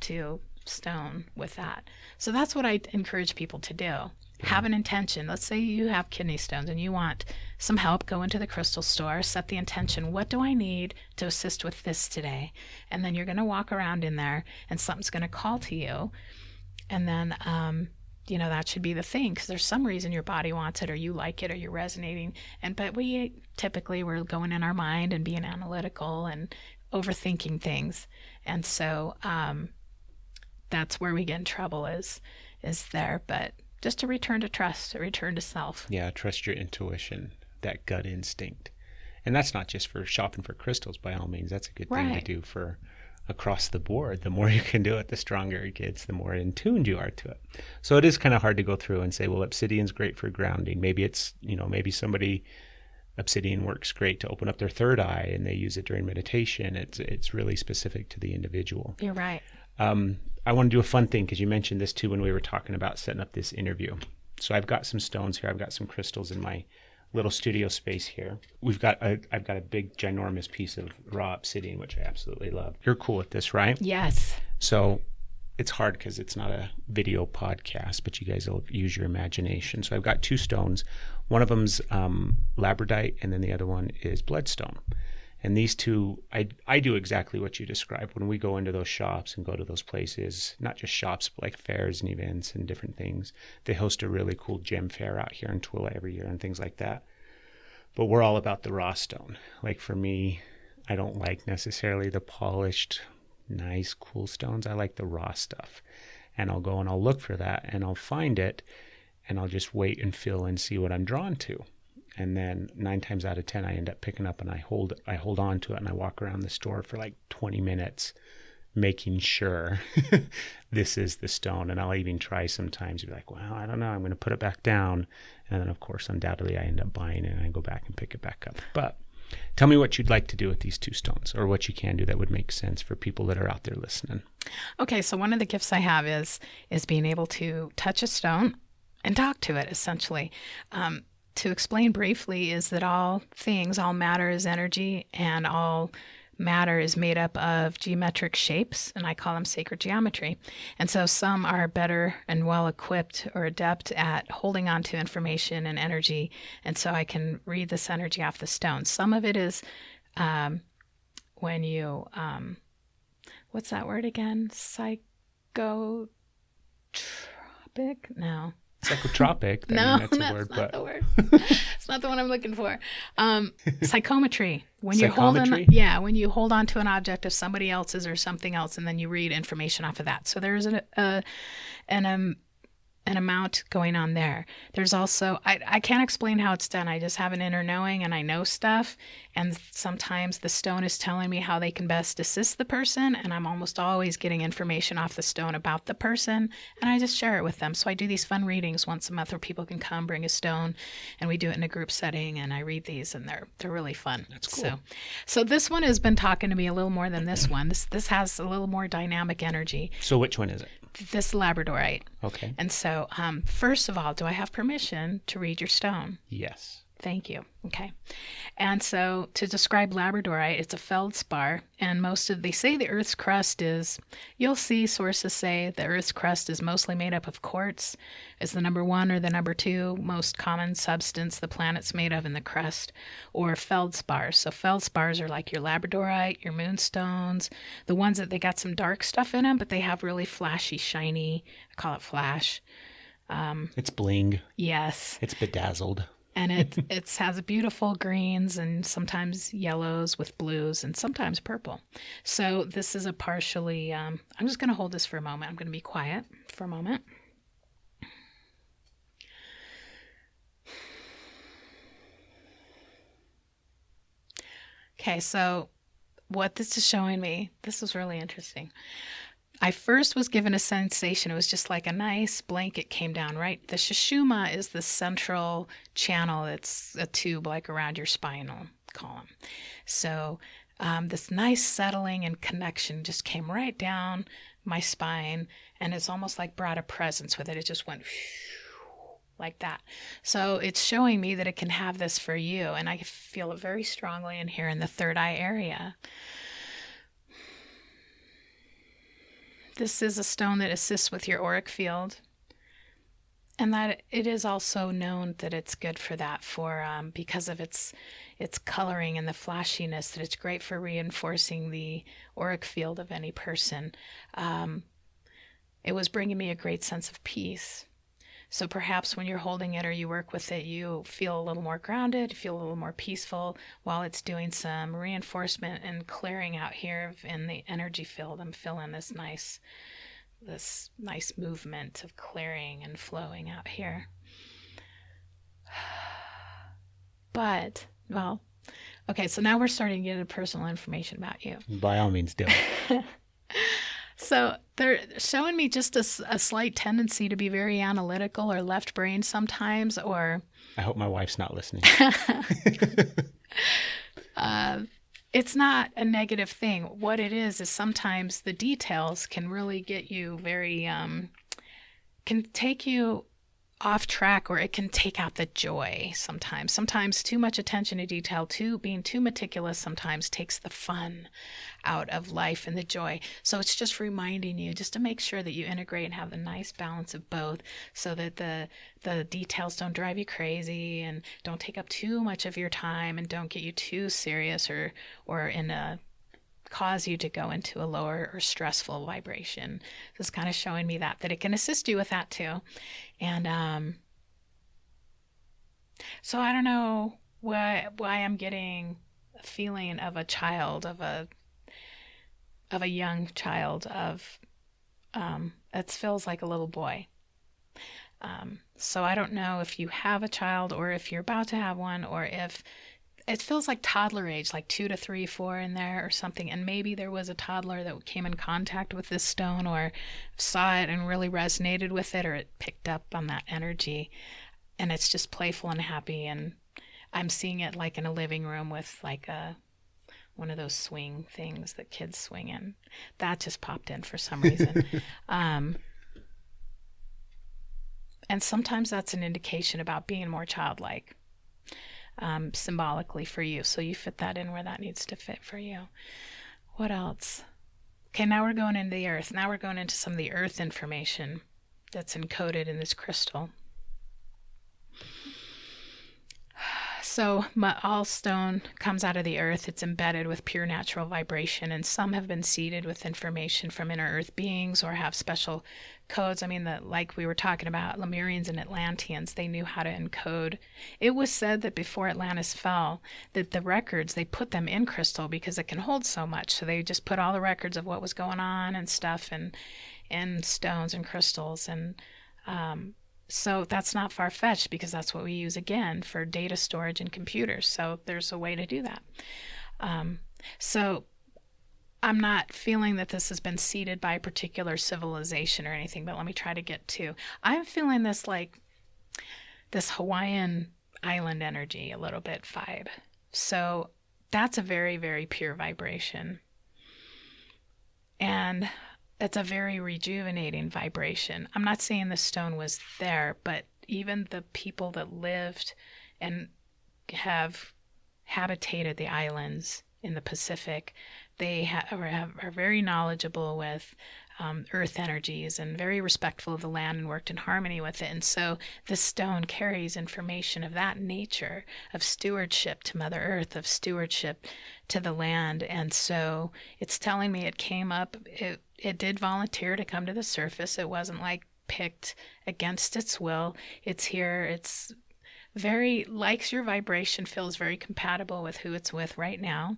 to stone with that. So that's what I encourage people to do. Have an intention. Let's say you have kidney stones and you want some help. Go into the crystal store, set the intention. What do I need to assist with this today? And then you're going to walk around in there and something's going to call to you. And then, that should be the thing, because there's some reason your body wants it, or you like it, or you're resonating. But we're going in our mind and being analytical and overthinking things. And so that's where we get in trouble is there. But just to return to trust, a return to self. Yeah, trust your intuition, that gut instinct. And that's not just for shopping for crystals, by all means. That's a good thing to Right. do for across the board. The more you can do it, the stronger it gets, the more in tuned you are to it. So it is kind of hard to go through and say, well, obsidian's great for grounding. Maybe it's, maybe somebody, obsidian works great to open up their third eye and they use it during meditation. It's really specific to the individual. You're right. I want to do a fun thing because you mentioned this too when we were talking about setting up this interview. So I've got some stones here. I've got some crystals in my little studio space here. I've got a big ginormous piece of raw obsidian, which I absolutely love. You're cool with this, right? Yes. So it's hard because it's not a video podcast, but you guys will use your imagination. So I've got two stones. One of them's labradorite, and then the other one is bloodstone. And these two, I do exactly what you described. When we go into those shops and go to those places, not just shops, but like fairs and events and different things. They host a really cool gem fair out here in Twila every year and things like that. But we're all about the raw stone. Like for me, I don't like necessarily the polished, nice, cool stones. I like the raw stuff. And I'll go and I'll look for that and I'll find it and I'll just wait and feel and see what I'm drawn to. And then 9 times out of 10, I end up picking up and I hold on to it and I walk around the store for like 20 minutes, making sure this is the stone. And I'll even try sometimes to be like, well, I don't know, I'm going to put it back down. And then of course, undoubtedly I end up buying it and I go back and pick it back up. But tell me what you'd like to do with these two stones or what you can do that would make sense for people that are out there listening. Okay. So one of the gifts I have is being able to touch a stone and talk to it essentially. To explain briefly is that all matter is energy and all matter is made up of geometric shapes, and I call them sacred geometry. And so some are better and well equipped or adept at holding on to information and energy, and so I can read this energy off the stone. Some of it is when you, what's that word again? Psychotropic? No. Psychotropic. No, that's a that's word, not but the word. It's not the one I'm looking for. Psychometry. When Psychometry? when you hold on to an object of somebody else's or something else, and then you read information off of that. So there's an amount going on there. There's also, I can't explain how it's done. I just have an inner knowing and I know stuff. And sometimes the stone is telling me how they can best assist the person. And I'm almost always getting information off the stone about the person. And I just share it with them. So I do these fun readings once a month where people can come bring a stone and we do it in a group setting. And I read these and they're really fun. That's cool. So this one has been talking to me a little more than this one. This has a little more dynamic energy. So which one is it? This labradorite. Okay. And so, first of all, do I have permission to read your stone? Yes. Thank you. Okay. And so to describe labradorite, it's a feldspar, and they say the Earth's crust is, you'll see sources say the Earth's crust is mostly made up of quartz. It's the number 1 or the number 2 most common substance the planet's made of in the crust, or feldspars. So feldspars are like your labradorite, your moonstones, the ones that they got some dark stuff in them, but they have really flashy, shiny, I call it flash. It's bling. Yes. It's bedazzled. And it has beautiful greens and sometimes yellows with blues and sometimes purple. So this is a partially, I'm just going to hold this for a moment. I'm going to be quiet for a moment. Okay, so what this is showing me, this is really interesting. I first was given a sensation. It was just like a nice blanket came down, right? The shushuma is the central channel. It's a tube like around your spinal column. So this nice settling and connection just came right down my spine, and it's almost like brought a presence with it. It just went like that. So it's showing me that it can have this for you, and I feel it very strongly in here in the third eye area. This is a stone that assists with your auric field, and that it is also known that it's good for that, because of its coloring and the flashiness, that it's great for reinforcing the auric field of any person. It was bringing me a great sense of peace. So perhaps when you're holding it or you work with it, you feel a little more grounded, feel a little more peaceful while it's doing some reinforcement and clearing out here in the energy field. I'm feeling this nice movement of clearing and flowing out here. But, well, okay, so now we're starting to get into personal information about you. By all means, do it. So they're showing me just a slight tendency to be very analytical or left brain sometimes, or... I hope my wife's not listening. It's not a negative thing. What it is sometimes the details can really get you very... can take you off track, or it can take out the joy sometimes. Sometimes too much attention to detail, being too meticulous sometimes takes the fun out of life and the joy. So it's just reminding you just to make sure that you integrate and have the nice balance of both, so that the details don't drive you crazy and don't take up too much of your time and don't get you too serious or cause you to go into a lower or stressful vibration. So it's kind of showing me that it can assist you with that too. And so I don't know why I'm getting a feeling of a child, of a young child, it feels like a little boy. So I don't know if you have a child or if you're about to have one, or if it feels like toddler age, like 2 to 3, 4 in there or something. And maybe there was a toddler that came in contact with this stone or saw it and really resonated with it, or it picked up on that energy. And it's just playful and happy. And I'm seeing it like in a living room with like one of those swing things that kids swing in. That just popped in for some reason. And sometimes that's an indication about being more childlike. Symbolically for you. So you fit that in where that needs to fit for you. What else? Okay, now we're going into the earth. Now we're going into some of the earth information that's encoded in this crystal. So all stone comes out of the earth. It's embedded with pure natural vibration, and some have been seeded with information from inner earth beings or have special codes. I mean, like we were talking about, Lemurians and Atlanteans, they knew how to encode. It was said that before Atlantis fell, that the records, they put them in crystal because it can hold so much. So they just put all the records of what was going on and stuff in stones and crystals. And so that's not far-fetched, because that's what we use again for data storage in computers. So there's a way to do that. So I'm not feeling that this has been seeded by a particular civilization or anything, but let me try to get to. I'm feeling this like this Hawaiian island energy, a little bit vibe. So that's a very, very pure vibration. And it's a very rejuvenating vibration. I'm not saying the stone was there, but even the people that lived and have habitated the islands in the Pacific, they are very knowledgeable with earth energies and very respectful of the land and worked in harmony with it. And so this stone carries information of that nature, of stewardship to Mother Earth, of stewardship to the land. And so it's telling me it came up, it did volunteer to come to the surface. It wasn't like picked against its will. It's here. It's very, likes your vibration, feels very compatible with who it's with right now,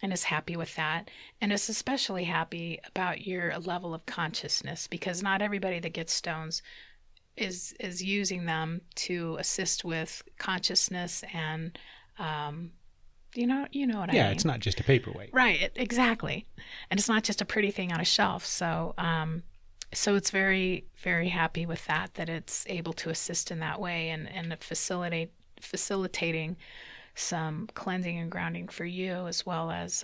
and is happy with that, and is especially happy about your level of consciousness, because not everybody that gets stones is using them to assist with consciousness and you know what I mean. Yeah, it's not just a paperweight. Right, exactly. And it's not just a pretty thing on a shelf. So so it's very, very happy with that it's able to assist in that way and facilitating some cleansing and grounding for you, as well as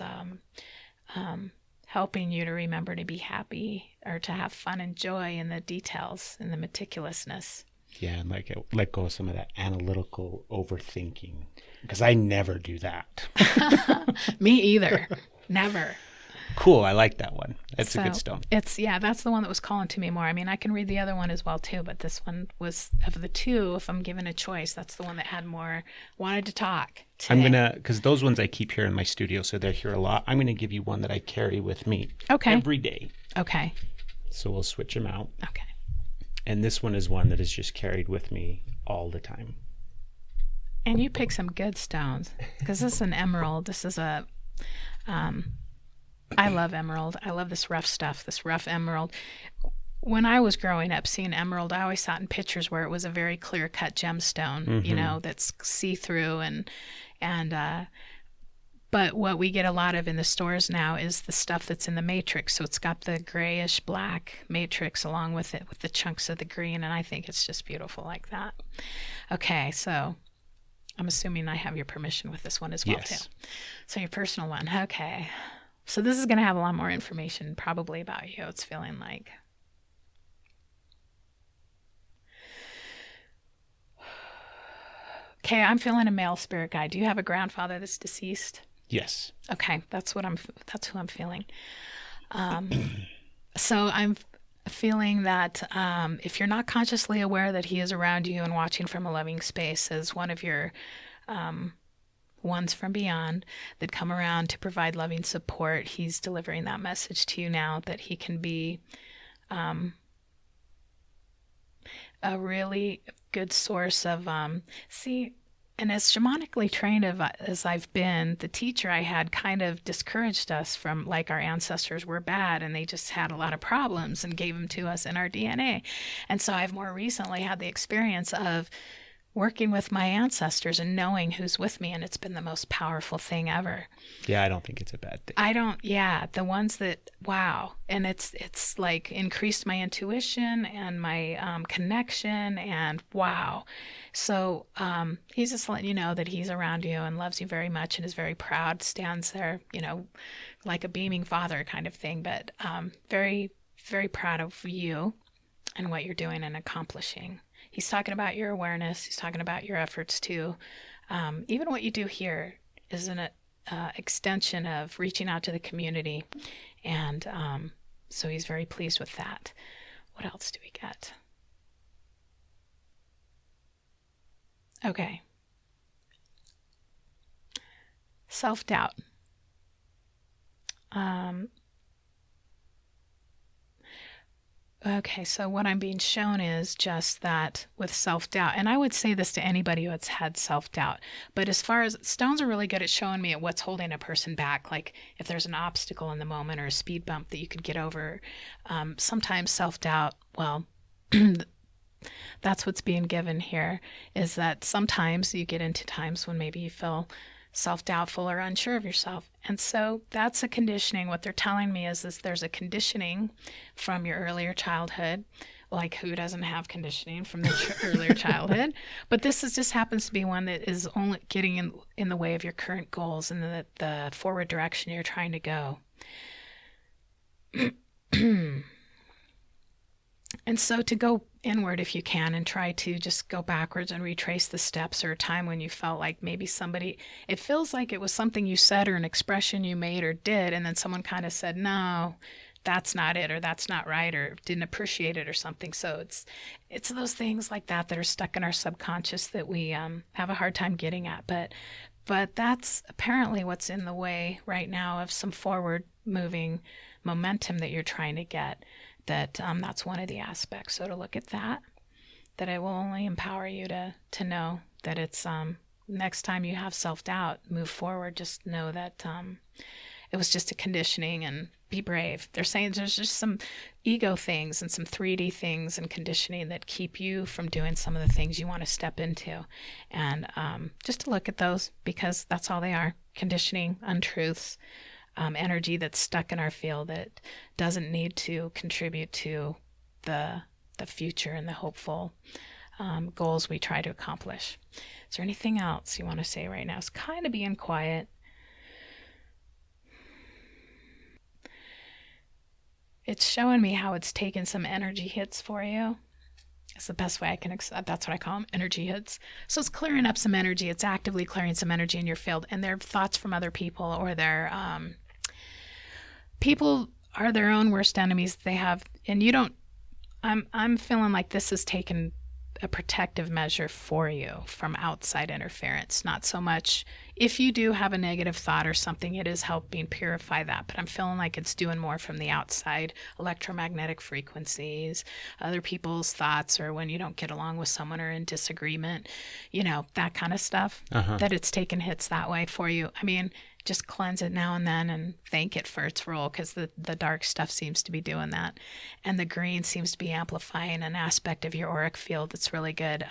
helping you to remember to be happy or to have fun and joy in the details and the meticulousness. Yeah, and let go of some of that analytical overthinking, because I never do that. Me either. Never. Cool. I like that one. That's a good stone. That's the one that was calling to me more. I mean, I can read the other one as well too, but this one was, of the two, if I'm given a choice, that's the one that had more, wanted to talk today. Because those ones I keep here in my studio, so they're here a lot. I'm going to give you one that I carry with me every day. Okay. So we'll switch them out. Okay. And this one is one that is just carried with me all the time. And you pick some good stones, because this is an emerald. This is a, I love emerald. I love this rough stuff, this rough emerald. When I was growing up, seeing emerald, I always saw it in pictures where it was a very clear-cut gemstone, you know, that's see-through but what we get a lot of in the stores now is the stuff that's in the matrix. So it's got the grayish black matrix along with it, with the chunks of the green, and I think it's just beautiful like that. Okay, so I'm assuming I have your permission with this one as well, yes. too. So your personal one, okay. So this is going to have a lot more information probably about you, it's feeling like. Okay, I'm feeling a male spirit guide. Do you have a grandfather that's deceased? Yes. Okay, that's who I'm feeling. So I'm feeling that if you're not consciously aware that he is around you and watching from a loving space as one of your ones from beyond that come around to provide loving support, he's delivering that message to you now that he can be a really good source of and as shamanically trained as I've been, the teacher I had kind of discouraged us from, like, our ancestors were bad and they just had a lot of problems and gave them to us in our DNA. And so I've more recently had the experience of working with my ancestors and knowing who's with me, and it's been the most powerful thing ever. Yeah, I don't think it's a bad thing. The ones that, wow. And it's like increased my intuition and my connection, and wow. So he's just letting you know that he's around you and loves you very much and is very proud, stands there, you know, like a beaming father kind of thing, but very, very proud of you and what you're doing and accomplishing. He's talking about your awareness. He's talking about your efforts too. Even what you do here is an extension of reaching out to the community. And so he's very pleased with that. What else do we get? Okay. Self-doubt. Okay, so what I'm being shown is just that with self-doubt, and I would say this to anybody who has had self-doubt, but as far as stones are really good at showing me what's holding a person back, like if there's an obstacle in the moment or a speed bump that you could get over. Sometimes self-doubt, well, that's what's being given here, is that sometimes you get into times when maybe you feel self-doubtful or unsure of yourself. And so that's a conditioning. What they're telling me is there's a conditioning from your earlier childhood. Like, who doesn't have conditioning from their earlier childhood? But this just happens to be one that is only getting in the way of your current goals and the forward direction you're trying to go. And so to go inward if you can and try to just go backwards and retrace the steps, or a time when you felt like maybe it feels like it was something you said or an expression you made or did, and then someone kind of said, no, that's not it, or that's not right, or didn't appreciate it or something. So it's those things like that are stuck in our subconscious that we have a hard time getting at. But that's apparently what's in the way right now of some forward moving momentum that you're trying to get. That's one of the aspects. So to look at that it will only empower you to know that it's next time you have self-doubt, move forward, just know that it was just a conditioning, and be brave. They're saying there's just some ego things and some 3D things and conditioning that keep you from doing some of the things you want to step into. And just to look at those, because that's all they are, conditioning, untruths. Energy that's stuck in our field that doesn't need to contribute to the future and the hopeful goals we try to accomplish. Is there anything else you want to say right now? It's kind of being quiet. It's showing me how it's taken some energy hits for you. It's the best way I can that's what I call them, energy hits. So it's clearing up some energy. It's actively clearing some energy in your field, and they're thoughts from other people, or they're people are their own worst enemies they have. And you don't, I'm feeling like this has taken a protective measure for you from outside interference. Not so much if you do have a negative thought or something, it is helping purify that. But I'm feeling like it's doing more from the outside, electromagnetic frequencies, other people's thoughts, or when you don't get along with someone or in disagreement, that kind of stuff, that it's taking hits that way for you. I mean, just cleanse it now and then and thank it for its role, because the dark stuff seems to be doing that. And the green seems to be amplifying an aspect of your auric field that's really good.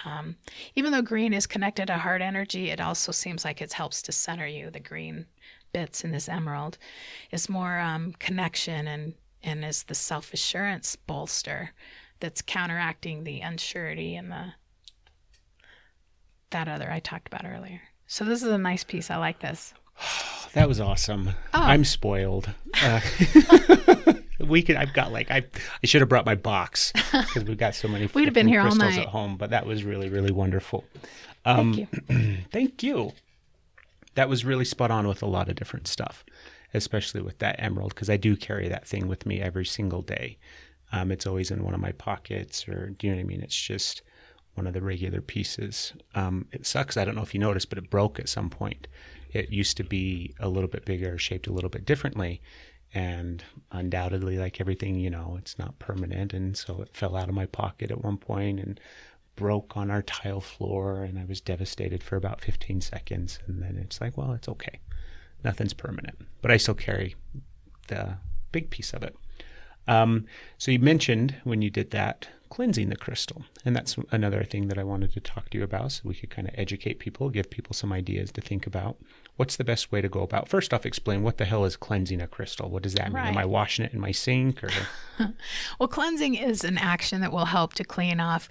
Even though green is connected to heart energy, it also seems like it helps to center you. The green bits in this emerald is more connection and is the self-assurance bolster that's counteracting the unsurety and that other I talked about earlier. So this is a nice piece. I like this. That was awesome. Oh. I'm spoiled. I've got I should have brought my box, because we've got so many We'd have been here all crystals night at home, but that was really, really wonderful. Thank you. Thank you. That was really spot on with a lot of different stuff, especially with that emerald, because I do carry that thing with me every single day. It's always in one of my pockets, or do you know what I mean? It's just one of the regular pieces. It sucks. I don't know if you noticed, but it broke at some point. It used to be a little bit bigger, shaped a little bit differently, and undoubtedly, like everything, it's not permanent, and so it fell out of my pocket at one point and broke on our tile floor, and I was devastated for about 15 seconds, and then it's like, well, it's okay. Nothing's permanent, but I still carry the big piece of it. So you mentioned when you did that, cleansing the crystal. And that's another thing that I wanted to talk to you about, so we could kind of educate people, give people some ideas to think about. What's the best way to go about? First off, explain what the hell is cleansing a crystal? What does that mean? Right. Am I washing it in my sink? Or Well, cleansing is an action that will help to clean off.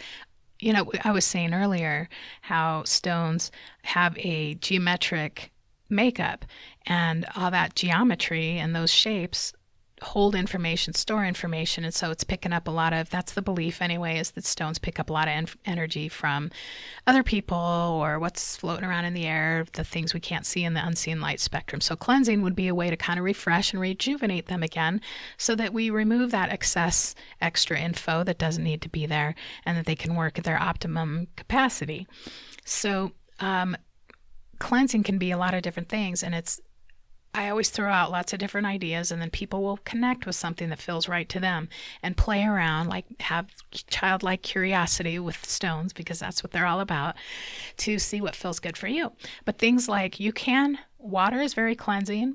I was saying earlier how stones have a geometric makeup, and all that geometry and those shapes hold information, store information, and so it's picking up a lot of, that's the belief anyway, is that stones pick up a lot of energy from other people or what's floating around in the air, the things we can't see in the unseen light spectrum. So cleansing would be a way to kind of refresh and rejuvenate them again, so that we remove that excess extra info that doesn't need to be there, and that they can work at their optimum capacity. So cleansing can be a lot of different things, and I always throw out lots of different ideas, and then people will connect with something that feels right to them and play around, like have childlike curiosity with stones, because that's what they're all about, to see what feels good for you. But things like water is very cleansing.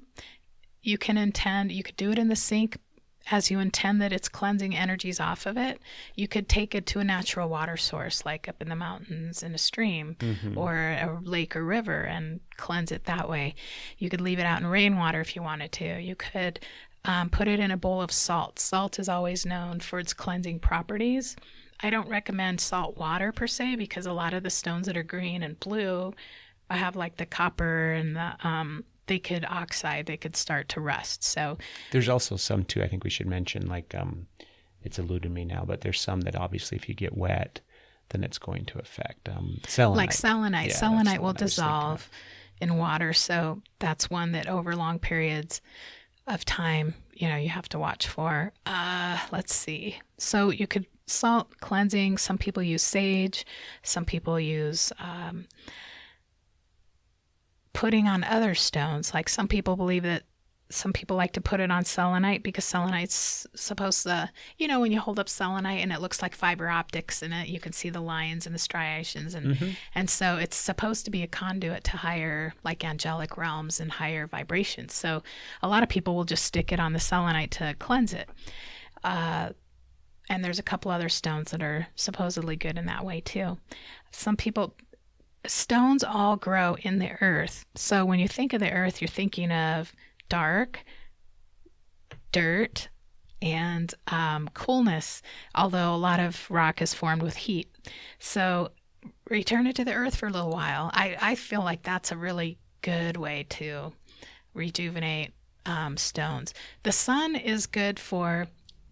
You could do it in the sink as you intend that it's cleansing energies off of it. You could take it to a natural water source, like up in the mountains in a stream, or a lake or river, and cleanse it that way. You could leave it out in rainwater if you wanted to. You could put it in a bowl of salt. Salt is always known for its cleansing properties. I don't recommend salt water per se, because a lot of the stones that are green and blue have like the copper and the they could oxide, they could start to rust. So there's also some too, I think we should mention, like it's eluding me now, but there's some that obviously if you get wet, then it's going to affect selenite. Like selenite. Yeah, Selenite will dissolve in water. So that's one that over long periods of time, you have to watch for. Let's see. So you could salt cleansing. Some people use sage. Some people use putting on other stones. Like some people believe that some people like to put it on selenite, because selenite's supposed to, when you hold up selenite and it looks like fiber optics in it, you can see the lines and the striations. And so it's supposed to be a conduit to higher, like angelic realms and higher vibrations. So a lot of people will just stick it on the selenite to cleanse it. And there's a couple other stones that are supposedly good in that way too. Stones all grow in the earth. So when you think of the earth, you're thinking of dark, dirt, and coolness, although a lot of rock is formed with heat. So return it to the earth for a little while. I feel like that's a really good way to rejuvenate stones. The sun is good for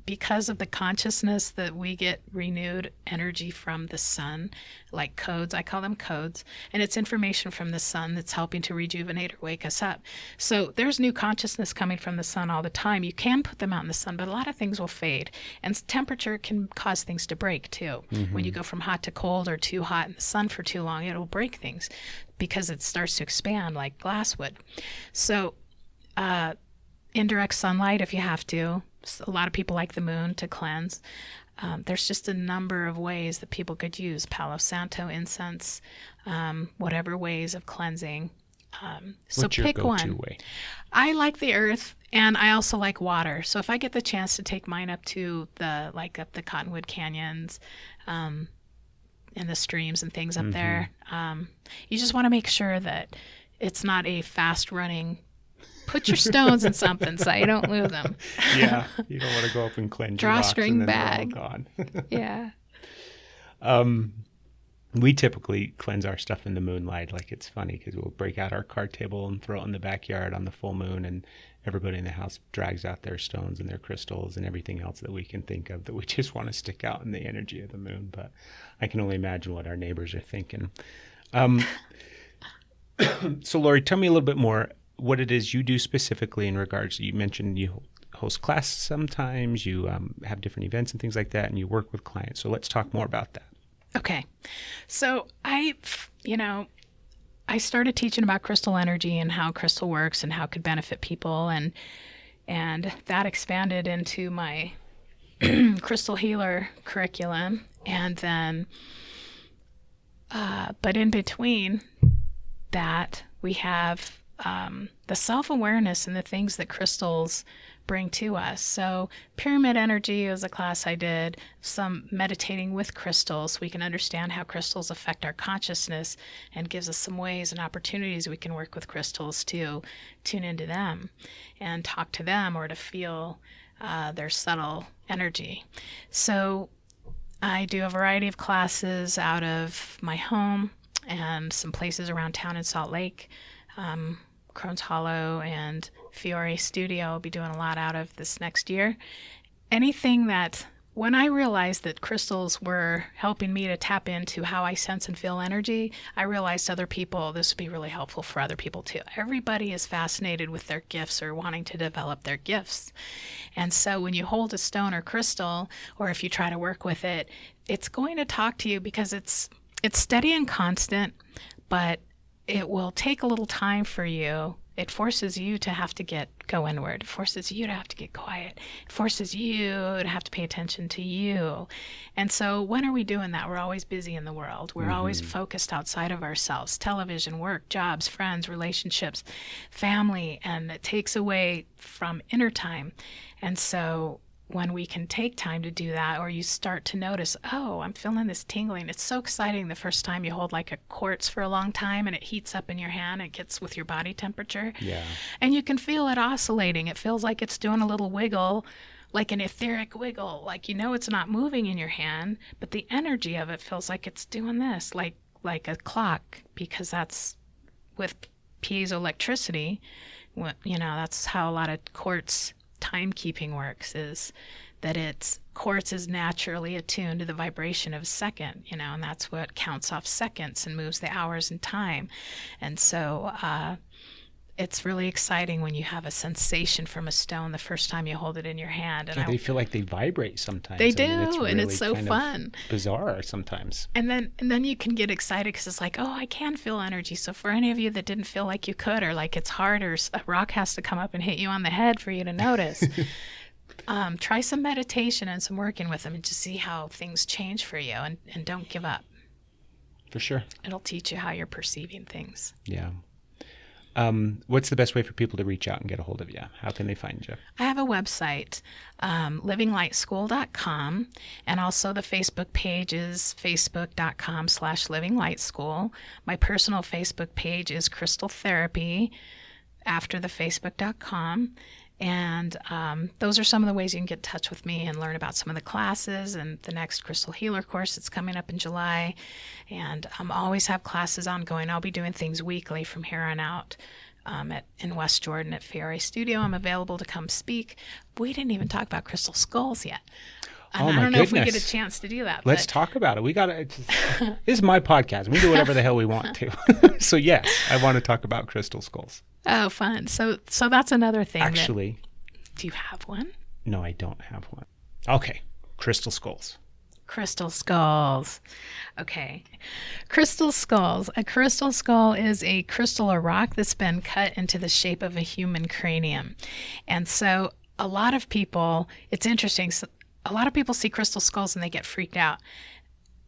because of the consciousness that we get renewed energy from the sun, like codes, I call them codes, and it's information from the sun that's helping to rejuvenate or wake us up. So there's new consciousness coming from the sun all the time. You can put them out in the sun, but a lot of things will fade. And temperature can cause things to break too. When you go from hot to cold or too hot in the sun for too long, it'll break things because it starts to expand like glass would. So indirect sunlight if you have to. A lot of people like the moon to cleanse. There's just a number of ways that people could use Palo Santo, incense, whatever ways of cleansing. So What's your pick go-to one. way? I like the earth, and I also like water. So if I get the chance to take mine up to up the Cottonwood Canyons, and the streams and things up there, you just want to make sure that it's not a fast-running. Put your stones in something so you don't lose them. Yeah, you don't want to go up and cleanse your rocks Drawstring and then bag. they're all gone. Yeah. We typically cleanse our stuff in the moonlight. Like, it's funny because we'll break out our card table and throw it in the backyard on the full moon, and everybody in the house drags out their stones and their crystals and everything else that we can think of that we just want to stick out in the energy of the moon. But I can only imagine what our neighbors are thinking. So Laurie, tell me a little bit more what it is you do specifically in regards. You mentioned you host classes sometimes, you have different events and things like that, and you work with clients. So let's talk more about that. Okay. So I started teaching about crystal energy and how crystal works and how it could benefit people, and that expanded into my crystal healer curriculum. And then, but in between that, we have the self-awareness and the things that crystals bring to us. So pyramid energy is a class I did, some meditating with crystals. We can understand how crystals affect our consciousness and gives us some ways and opportunities we can work with crystals to tune into them and talk to them or to feel their subtle energy. So I do a variety of classes out of my home and some places around town in Salt Lake. Crohn's Hollow and Fiore Studio I'll be doing a lot out of this next year. Anything that, when I realized that crystals were helping me to tap into how I sense and feel energy, I realized this would be really helpful for other people too. Everybody is fascinated with their gifts or wanting to develop their gifts. And so when you hold a stone or crystal, or if you try to work with it, it's going to talk to you because it's steady and constant, but it will take a little time for you. It forces you to have to go inward. It forces you to have to get quiet. It forces you to have to pay attention to you. And so when are we doing that? We're always busy in the world. We're always focused outside of ourselves. Television, work, jobs, friends, relationships, family, and it takes away from inner time. And so when we can take time to do that, or you start to notice, oh, I'm feeling this tingling. It's so exciting the first time you hold like a quartz for a long time and it heats up in your hand. It gets with your body temperature. Yeah. And you can feel it oscillating. It feels like it's doing a little wiggle, like an etheric wiggle. Like, it's not moving in your hand, but the energy of it feels like it's doing this, like a clock, because that's with piezoelectricity. That's how a lot of quartz timekeeping works, is that quartz is naturally attuned to the vibration of a second, and that's what counts off seconds and moves the hours in time. And so it's really exciting when you have a sensation from a stone the first time you hold it in your hand. And they feel like they vibrate sometimes. They do, it's really and it's so kind fun. of bizarre sometimes. And then you can get excited because it's like, oh, I can feel energy. So for any of you that didn't feel like you could, or like it's hard, or a rock has to come up and hit you on the head for you to notice, try some meditation and some working with them and just see how things change for you, and don't give up. For sure. It'll teach you how you're perceiving things. Yeah. What's the best way for people to reach out and get a hold of you? How can they find you? I have a website, livinglightschool.com, and also the Facebook page is facebook.com/livinglightschool. My personal Facebook page is Crystal Therapy after the facebook.com. And those are some of the ways you can get in touch with me and learn about some of the classes and the next Crystal Healer course that's coming up in July. And always have classes ongoing. I'll be doing things weekly from here on out. in West Jordan at Fiore Studio. I'm available to come speak. We didn't even talk about crystal skulls yet. And Oh, my I don't know if we goodness. get a chance to do that. Let's but talk about it. This is my podcast. We do whatever the hell we want to. So yes, I want to talk about crystal skulls. Oh, fun. So that's another thing. Actually, do you have one? no, I don't have one. Okay, crystal skulls. Crystal skulls. Okay. Crystal skulls. A crystal skull is a crystal or rock that's been cut into the shape of a human cranium. And so a lot of people, it's interesting, a lot of people see crystal skulls and they get freaked out.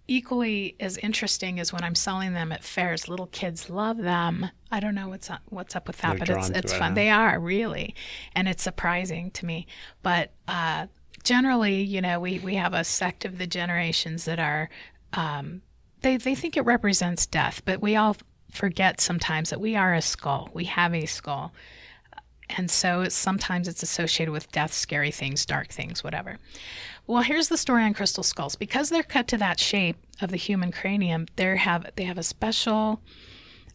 Equally as interesting is when I'm selling them at fairs. Little kids love them. I don't know what's up with that, They're but drawn to it's it, fun. huh? They are, really. And it's surprising to me. But generally, we have a sect of the generations that are, they think it represents death, but we all forget sometimes that we are a skull. We have a skull. And so sometimes it's associated with death, scary things, dark things, whatever. Well, here's the story on crystal skulls. Because they're cut to that shape of the human cranium, they have a special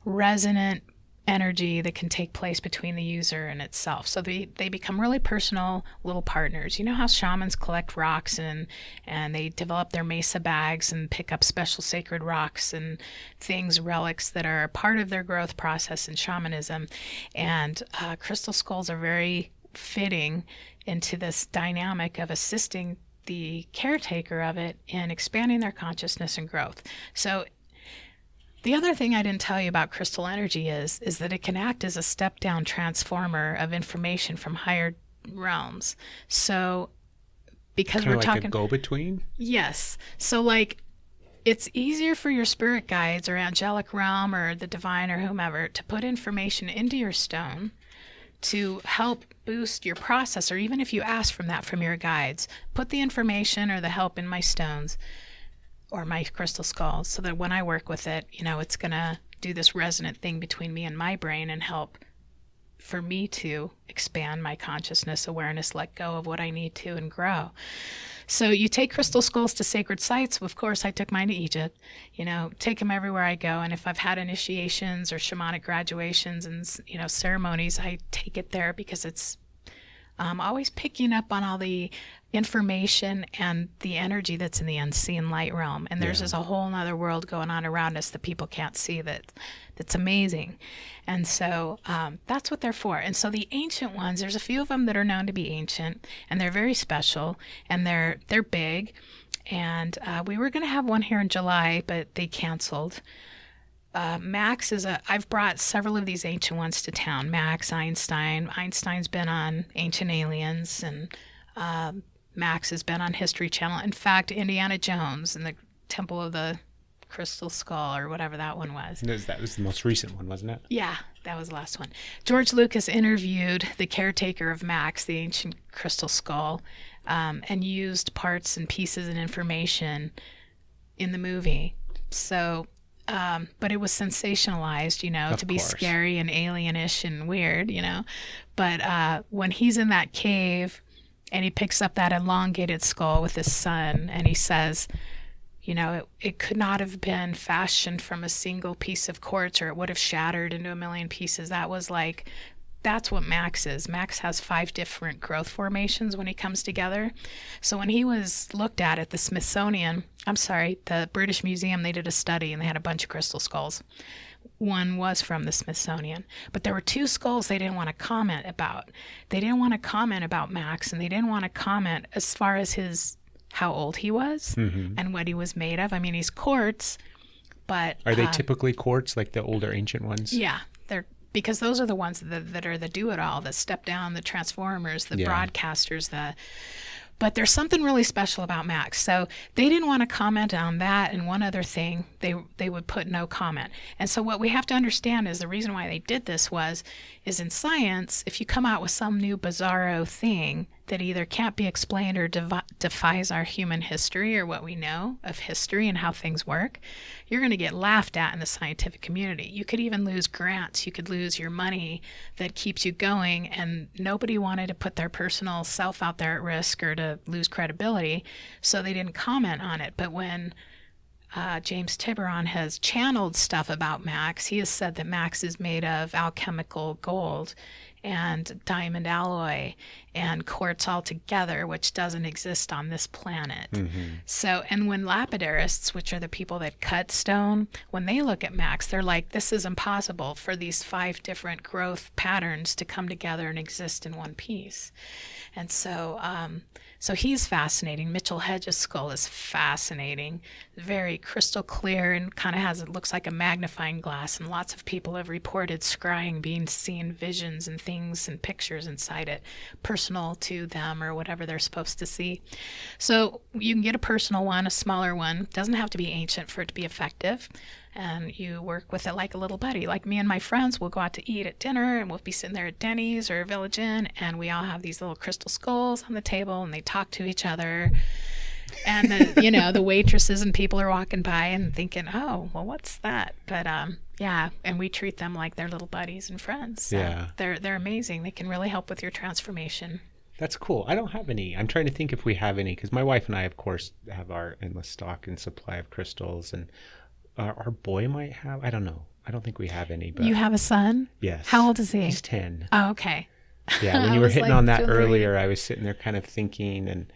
resonant energy that can take place between the user and itself. So they become really personal little partners. You know how shamans collect rocks and they develop their mesa bags and pick up special sacred rocks and things, relics that are a part of their growth process in shamanism. And crystal skulls are very fitting into this dynamic of assisting the caretaker of it in expanding their consciousness and growth. So the other thing I didn't tell you about crystal energy is that it can act as a step-down transformer of information from higher realms. So because Kind we're of like talking a go-between? Yes. So like it's easier for your spirit guides or angelic realm or the divine or whomever to put information into your stone to help boost your process, or even if you ask from your guides, put the information or the help in my stones or my crystal skulls so that when I work with it, it's going to do this resonant thing between me and my brain and help for me to expand my consciousness, awareness, let go of what I need to and grow. So you take crystal skulls to sacred sites. Of course, I took mine to Egypt, take them everywhere I go. And if I've had initiations or shamanic graduations and, ceremonies, I take it there because it's always picking up on all the information and the energy that's in the unseen light realm. And there's just a whole nother world going on around us that people can't see that's amazing. And so that's what they're for. And so the ancient ones, there's a few of them that are known to be ancient, and they're very special, and they're big. And we were going to have one here in July, but they canceled. Max I've brought several of these ancient ones to town. Max, Einstein. Einstein's been on Ancient Aliens, and Max has been on History Channel. In fact, Indiana Jones and the Temple of the Crystal Skull, or whatever that one was. That was the most recent one, wasn't it? Yeah, that was the last one. George Lucas interviewed the caretaker of Max, the ancient crystal skull, and used parts and pieces and information in the movie. So, but it was sensationalized, to be scary and alienish and weird, But when he's in that cave and he picks up that elongated skull with his son and he says, it could not have been fashioned from a single piece of quartz, or it would have shattered into a million pieces. That's what Max is. Max has 5 different growth formations when he comes together. So when he was looked at the British Museum, they did a study and they had a bunch of crystal skulls. One was from the Smithsonian, but there were 2 skulls they didn't want to comment about. They didn't want to comment about Max, and they didn't want to comment as far as how old he was and what he was made of. I mean, he's quartz, but are they typically quartz, like the older ancient ones? Yeah, because those are the ones that are the do-it-all, the step-down, the transformers, the broadcasters, but there's something really special about Max. So they didn't want to comment on that, and one other thing, they would put no comment. And so what we have to understand is the reason why they did this is in science, if you come out with some new bizarro thing that either can't be explained or defies our human history or what we know of history and how things work, you're going to get laughed at in the scientific community. You could even lose grants. You could lose your money that keeps you going, and nobody wanted to put their personal self out there at risk or to lose credibility, so they didn't comment on it. But when James Tiburon has channeled stuff about Max. He has said that Max is made of alchemical gold and diamond alloy and quartz all together, which doesn't exist on this planet. So, and when lapidarists, which are the people that cut stone, when they look at Max, they're like, this is impossible for these 5 different growth patterns to come together and exist in one piece. And so, so he's fascinating. Mitchell Hedges' skull is fascinating, very crystal clear, and kind of has, it looks like a magnifying glass. And lots of people have reported scrying being seen visions and things and pictures inside it, personal to them or whatever they're supposed to see. So you can get a personal one, a smaller one. It doesn't have to be ancient for it to be effective. And you work with it like a little buddy. Like me and my friends will go out to eat at dinner, and we'll be sitting there at Denny's or Village Inn, and we all have these little crystal skulls on the table, and they talk to each other. And the waitresses and people are walking by and thinking, oh, well, what's that? But yeah, and we treat them like they're little buddies and friends. So Yeah. they're amazing. They can really help with your transformation. That's cool. I don't have any. I'm trying to think if we have any, because my wife and I, of course, have our endless stock and supply of crystals, and our boy might have. I don't know. I don't think we have any. But You have a son? yes. How old is he? He's 10. Oh, okay. Yeah, when I you were was hitting like, on that Julie. earlier, I was sitting there kind of thinking, and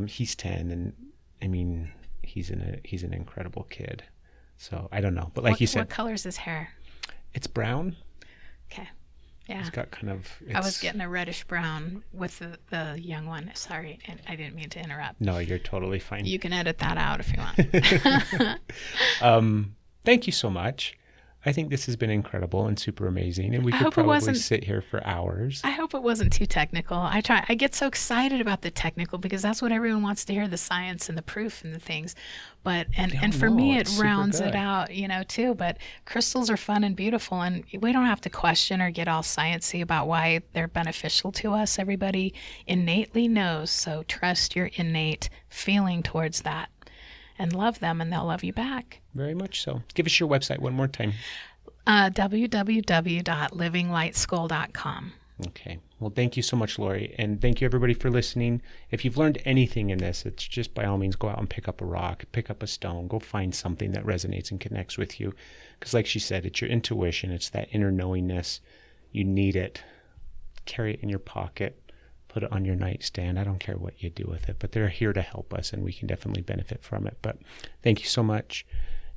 he's 10, and I mean, he's an incredible kid. So I don't know, but like you said, What color's his hair? it's brown. Okay. Yeah. It's got kind of. I was getting a reddish brown with the young one. Sorry, I didn't mean to interrupt. No, you're totally fine. You can edit that out if you want. Thank you so much. I think this has been incredible and super amazing, and we could hope it probably wasn't- sit here for hours. I hope it wasn't too technical. I get so excited about the technical because that's what everyone wants to hear, the science and the proof and the things. But and for me it it's super rounds good. it out, too. But crystals are fun and beautiful, and we don't have to question or get all sciencey about why they're beneficial to us. Everybody innately knows, so trust your innate feeling towards that and love them, and they'll love you back. Very much so. Give us your website one more time. www.livinglightschool.com. Okay. Well, thank you so much, Laurie. And thank you, everybody, for listening. If you've learned anything in this, it's just by all means go out and pick up a rock, pick up a stone, go find something that resonates and connects with you. Because like she said, it's your intuition. It's that inner knowingness. You need it. Carry it in your pocket. Put it on your nightstand. I don't care what you do with it, but they're here to help us, and we can definitely benefit from it. But thank you so much.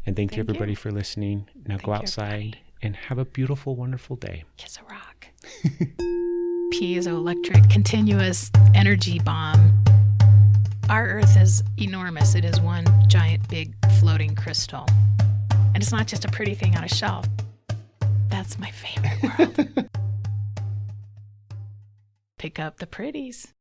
And thank you, everybody, you. for listening. Now Thank go you, outside everybody. and have a beautiful, wonderful day. Kiss a rock. Piezoelectric continuous energy bomb. Our Earth is enormous. It is one giant, big, floating crystal. And it's not just a pretty thing on a shelf. That's my favorite world. Pick up the pretties.